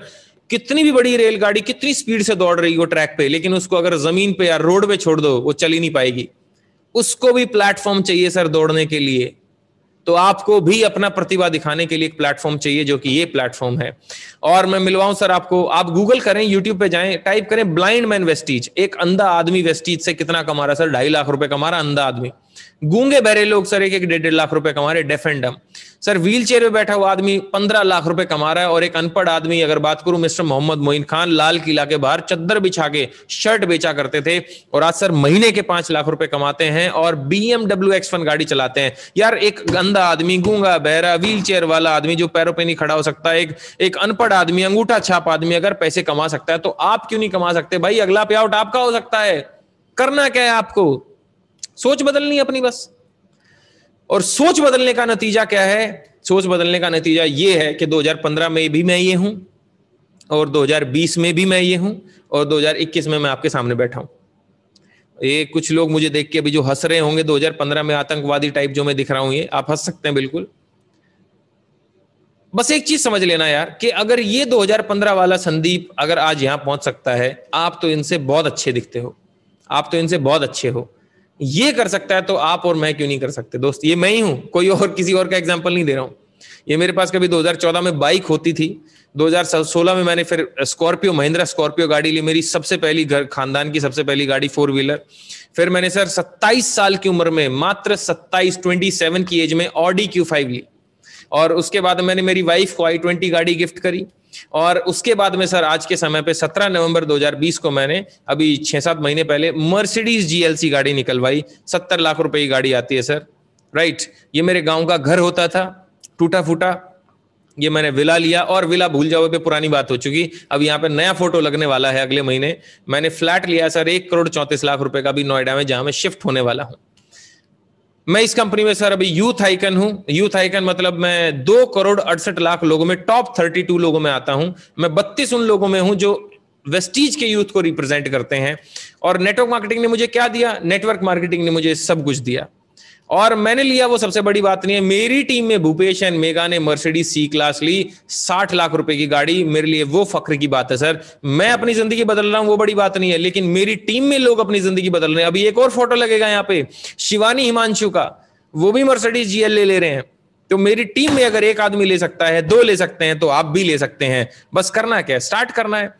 कितनी भी बड़ी रेलगाड़ी कितनी स्पीड से दौड़ रही हो ट्रैक पे, लेकिन उसको अगर जमीन पे या रोड पे छोड़ दो वो चल ही नहीं पाएगी। उसको भी प्लेटफॉर्म चाहिए सर दौड़ने के लिए। तो आपको भी अपना प्रतिभा दिखाने के लिए एक प्लेटफॉर्म चाहिए, जो कि ये प्लेटफॉर्म है। और मैं मिलवाऊं सर आपको, आप गूगल करें, यूट्यूब पे जाएं, टाइप करें ब्लाइंड मैन वेस्टीज। एक अंधा आदमी वेस्टीज से कितना कमा रहा है सर, 2.5 लाख रुपए कमा रहा अंधा आदमी। गूंगे बहरे लोग सर 1-1.5 लाख रुपए कमा रहे, डेफ एंड डम। सर व्हील चेयर में बैठा हुआ आदमी 15 लाख रुपए कमा रहा है। और एक अनपढ़ आदमी, अगर बात करूं मिस्टर मोहम्मद मोइन खान, लाल किला के बाहर चद्दर बिछा के शर्ट बेचा करते थे, और आज सर महीने के 5 लाख रुपए कमाते हैं और BMW X1 गाड़ी चलाते हैं। यार एक गंदा आदमी, गूंगा बहरा, व्हील चेयर वाला आदमी जो पैरों पे नहीं खड़ा हो सकता, एक अनपढ़ आदमी, अंगूठा छाप आदमी अगर पैसे कमा सकता है, तो आप क्यों नहीं कमा सकते भाई? अगला पे आउट आपका हो सकता है। करना क्या है आपको? सोच बदलनी अपनी बस। और सोच बदलने का नतीजा क्या है? सोच बदलने का नतीजा ये है कि 2015 में भी मैं ये हूं, और 2020 में भी मैं ये हूं, और 2021 में मैं आपके सामने बैठा हूं। ये कुछ लोग मुझे देख के अभी जो हंस रहे होंगे 2015 में आतंकवादी टाइप जो मैं दिख रहा हूं, ये आप हंस सकते हैं बिल्कुल। बस एक चीज समझ लेना यार कि अगर ये 2015 वाला संदीप अगर आज यहां पहुंच सकता है, आप तो इनसे बहुत अच्छे दिखते हो, आप तो इनसे बहुत अच्छे हो, ये कर सकता है तो आप और मैं क्यों नहीं कर सकते दोस्त? ये मैं ही हूं, कोई और किसी और का एग्जाम्पल नहीं दे रहा हूं। ये मेरे पास कभी 2014 में बाइक होती थी, 2016 में मैंने फिर स्कॉर्पियो, महिंद्रा स्कॉर्पियो गाड़ी ली, मेरी सबसे पहली घर खानदान की सबसे पहली गाड़ी 4 व्हीलर। फिर मैंने सर 27 साल की उम्र में, मात्र 27 की एज में ऑडी Q5 ली, और उसके बाद मैंने मेरी वाइफ को i20 गाड़ी गिफ्ट करी। और उसके बाद में सर आज के समय पे 17 नवंबर 2020 को मैंने अभी 6-7 महीने पहले मर्सिडीज GLC गाड़ी निकलवाई। 70 लाख रुपए की गाड़ी आती है सर, राइट। ये मेरे गांव का घर होता था टूटा फूटा, ये मैंने विला लिया, और विला भूल जाओ पे पुरानी बात हो चुकी। अब यहाँ पे नया फोटो लगने वाला है अगले महीने। मैंने फ्लैट लिया सर 1,34,00,000 रुपए का भी नोएडा में, जहां मैं शिफ्ट होने वाला हूं। मैं इस कंपनी में सर अभी यूथ आइकन हूं। यूथ आइकन मतलब मैं 2,68,00,000 लोगों में, टॉप 32 लोगों में आता हूं। मैं 32 उन लोगों में हूं जो वेस्टीज के यूथ को रिप्रेजेंट करते हैं। और नेटवर्क मार्केटिंग ने मुझे क्या दिया? नेटवर्क मार्केटिंग ने मुझे सब कुछ दिया। और मैंने लिया, वो सबसे बड़ी बात नहीं है। मेरी टीम में भूपेश एंड मेगा ने मर्सिडीज C क्लास ली, 60 लाख रुपए की गाड़ी। मेरे लिए वो फख्र की बात है सर। मैं अपनी जिंदगी बदल रहा हूं, वो बड़ी बात नहीं है, लेकिन मेरी टीम में लोग अपनी जिंदगी बदल रहे हैं। अभी एक और फोटो लगेगा यहाँ पे शिवानी हिमांशु का, वो भी मर्सिडीज GL ले रहे हैं। तो मेरी टीम में अगर एक आदमी ले सकता है, 2 ले सकते हैं, तो आप भी ले सकते हैं। बस करना क्या है? स्टार्ट करना है।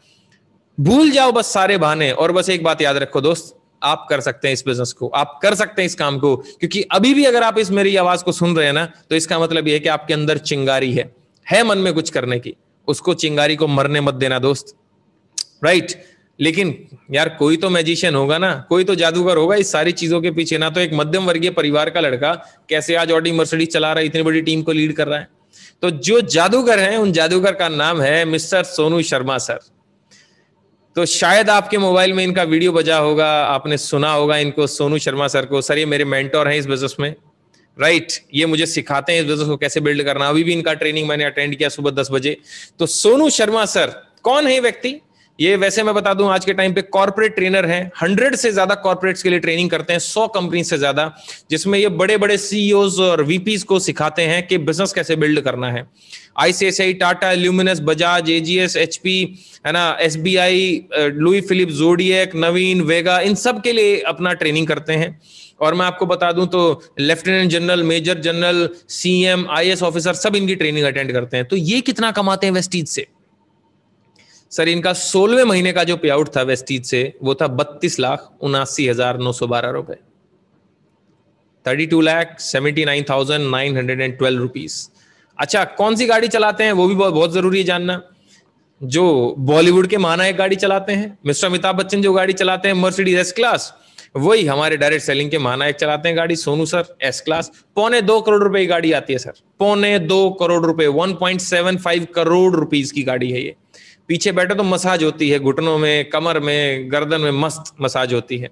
भूल जाओ बस सारे बहाने, और बस एक बात याद रखो दोस्त, आप कर सकते हैं इस बिजनेस को, आप कर सकते हैं इस काम को। क्योंकि अभी भी अगर आप इस मेरी आवाज को सुन रहे हैं ना, तो इसका मतलब यह है कि आपके अंदर चिंगारी है मन में कुछ करने की। उसको, चिंगारी को मरने मत देना दोस्त, राइट। लेकिन यार कोई तो मैजिशियन होगा ना, कोई तो जादूगर होगा इस सारी चीजों के पीछे ना। तो एक मध्यम वर्गीय परिवार का लड़का कैसे आज ऑडी मर्सिडीज चला रहा है, इतनी बड़ी टीम को लीड कर रहा है? तो जो जादूगर है, उन जादूगर का नाम है मिस्टर सोनू शर्मा सर। तो शायद आपके मोबाइल में इनका वीडियो बजा होगा, आपने सुना होगा इनको, सोनू शर्मा सर को। सर ये मेरे मेंटोर हैं इस बिजनेस में, राइट। ये मुझे सिखाते हैं इस बिजनेस को कैसे बिल्ड करना। अभी भी इनका ट्रेनिंग मैंने अटेंड किया सुबह 10 बजे। तो सोनू शर्मा सर कौन है व्यक्ति? ये वैसे मैं बता दूं, आज के टाइम पे कॉर्पोरेट ट्रेनर हैं। 100 से ज्यादा कॉर्पोरेट्स के लिए ट्रेनिंग करते हैं, 100 कंपनी से ज्यादा, जिसमें ये बड़े बड़े CEOs और VPs को सिखाते हैं कि बिजनेस कैसे बिल्ड करना है। ICICI, Tata, luminous, Bajaj, AGS, HP, है ना, SBI, लुई फिलिप, जोडिएक, नवीन, वेगा, इन सब के लिए अपना ट्रेनिंग करते हैं। और मैं आपको बता दूं तो lieutenant general, major general, CM, IAS officer सब इनकी ट्रेनिंग अटेंड करते हैं। तो ये कितना कमाते हैं वेस्टीज से? सर इनका 16वें महीने का जो पे आउट था वेस्टीज से, वो था 32,79,912 रुपए, 32,79,912 रुपीज। अच्छा, कौन सी गाड़ी चलाते हैं वो भी बहुत जरूरी है जानना। जो बॉलीवुड के महानायक गाड़ी चलाते हैं, मिस्टर अमिताभ बच्चन जो गाड़ी चलाते हैं मर्सिडीज S क्लास, वही हमारे डायरेक्ट सेलिंग के महानायक चलाते हैं गाड़ी, Sonu sir S class. 2.25 crore रुपए की गाड़ी आती है सर, 2.25 करोड़ रुपए, 1.75 करोड़ रुपीज की गाड़ी है ये। पीछे बैठे तो मसाज होती है, घुटनों में, कमर में, गर्दन में मस्त मसाज होती है।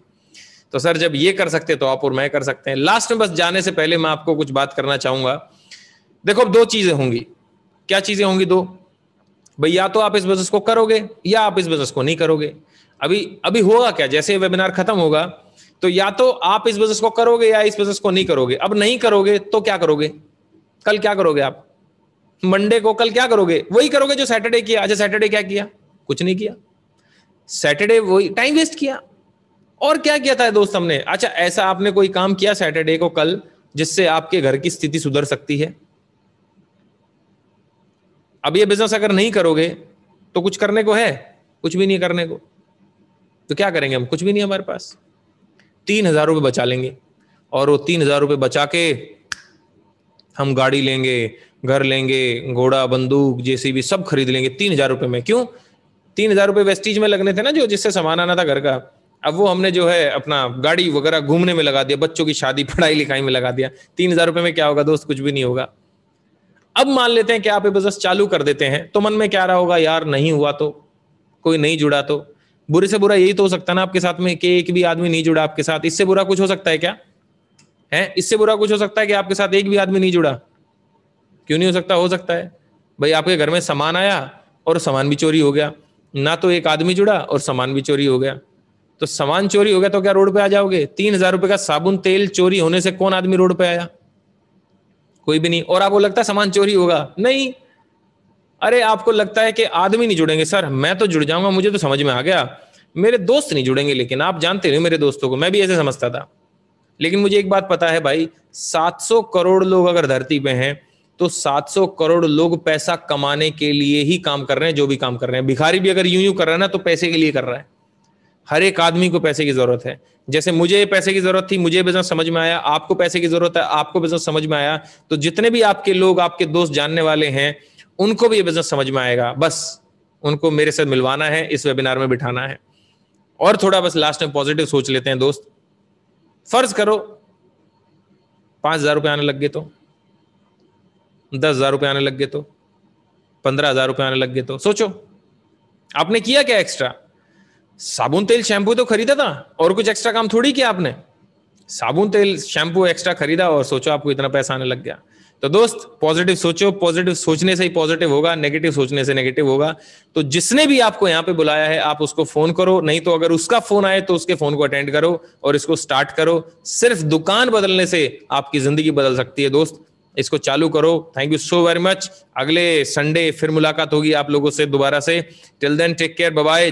तो सर जब ये कर सकते तो आप और मैं कर सकते हैं। लास्ट में बस जाने से पहले मैं आपको कुछ बात करना चाहूंगा। देखो अब 2 चीजें होंगी। क्या चीजें होंगी? 2 भाई, या तो आप इस बिजनेस को करोगे या आप इस बिजनेस को नहीं करोगे। अभी होगा क्या, जैसे वेबिनार खत्म होगा तो या तो आप इस बिजनेस को करोगे या इस बिजनेस को नहीं करोगे। अब नहीं करोगे तो क्या करोगे? कल क्या करोगे आप? मंडे को कल क्या करोगे? वही करोगे जो सैटरडे किया। अच्छा, सैटरडे क्या किया? कुछ नहीं किया। सैटरडे वही टाइम वेस्ट किया। और क्या किया था दोस्त हमने? अच्छा, ऐसा आपने कोई काम किया सैटरडे को कल जिससे आपके घर की स्थिति सुधर सकती है? अब ये बिजनेस अगर नहीं करोगे तो कुछ करने को है? कुछ भी नहीं करने को। तो क्या करेंगे हम? कुछ भी नहीं हमारे पास। 3,000 रुपए बचा लेंगे, और वो 3,000 रुपए बचा के हम गाड़ी लेंगे, घर लेंगे, घोड़ा, बंदूक, JCB सब खरीद लेंगे 3,000 रुपए में। क्यों? 3,000 रुपए वेस्टीज में लगने थे ना, जो जिससे सामान आना था घर का। अब वो हमने जो है अपना गाड़ी वगैरह घूमने में लगा दिया, बच्चों की शादी, पढ़ाई लिखाई में लगा दिया। 3,000 रुपए में क्या होगा दोस्त? कुछ भी नहीं होगा। अब मान लेते हैं कि आप ये बिजनेस चालू कर देते हैं, तो मन में क्या रहा होगा? यार नहीं हुआ तो, कोई नहीं जुड़ा तो। बुरे से बुरा यही तो हो सकता है ना आपके साथ में कि एक भी आदमी नहीं जुड़ा आपके साथ। इससे बुरा कुछ हो सकता है क्या? है इससे बुरा कुछ हो सकता है कि आपके साथ एक भी आदमी नहीं जुड़ा? क्यों नहीं हो सकता? हो सकता है भाई। आपके घर में सामान आया और सामान भी चोरी हो गया, ना तो एक आदमी जुड़ा और सामान भी चोरी हो गया। तो सामान चोरी हो गया तो क्या रोड पे आ जाओगे? 3,000 रुपए का साबुन तेल चोरी होने से कौन आदमी रोड पे आया? कोई भी नहीं। और आपको लगता है सामान चोरी होगा? नहीं। अरे आपको लगता है कि आदमी नहीं जुड़ेंगे? सर मैं तो जुड़ जाऊंगा, मुझे तो समझ में आ गया, मेरे दोस्त नहीं जुड़ेंगे। लेकिन आप जानते हो मेरे दोस्तों को, मैं भी ऐसे समझता था। लेकिन मुझे एक बात पता है भाई, 700 करोड़ लोग अगर धरती पे हैं तो 700 करोड़ लोग पैसा कमाने के लिए ही काम कर रहे हैं। जो भी काम कर रहे हैं, भिखारी भी अगर यूं यूं कर रहा है ना तो पैसे के लिए कर रहा है। हर एक आदमी को पैसे की जरूरत है। जैसे मुझे पैसे की जरूरत थी, मुझे बिजनेस समझ में आया, आपको पैसे की जरूरत है, आपको बिजनेस समझ में आया, तो जितने भी आपके लोग, आपके दोस्त जानने वाले हैं, उनको भी ये बिजनेस समझ में आएगा। बस उनको मेरे साथ मिलवाना है, इस वेबिनार में बिठाना है। और थोड़ा बस लास्ट में पॉजिटिव सोच लेते हैं दोस्त। फर्ज करो 5,000 रुपये आने लग गए, तो 10,000 रुपये आने लग गए, तो 15,000 रुपये आने लग गए, तो सोचो आपने किया क्या एक्स्ट्रा? साबुन तेल शैम्पू तो खरीदा था, और कुछ एक्स्ट्रा काम थोड़ी किया आपने। साबुन तेल शैम्पू एक्स्ट्रा खरीदा और सोचो आपको इतना पैसा आने लग गया। तो दोस्त पॉजिटिव सोचो, पॉजिटिव सोचने से ही पॉजिटिव होगा, नेगेटिव सोचने से नेगेटिव होगा। तो जिसने भी आपको यहाँ पे बुलाया है आप उसको फोन करो, नहीं तो अगर उसका फोन आए तो उसके फोन को अटेंड करो और इसको स्टार्ट करो। सिर्फ दुकान बदलने से आपकी जिंदगी बदल सकती है दोस्त, इसको चालू करो। Thank you so very much. अगले संडे फिर मुलाकात होगी आप लोगों से दोबारा से। Till then take care, bye bye.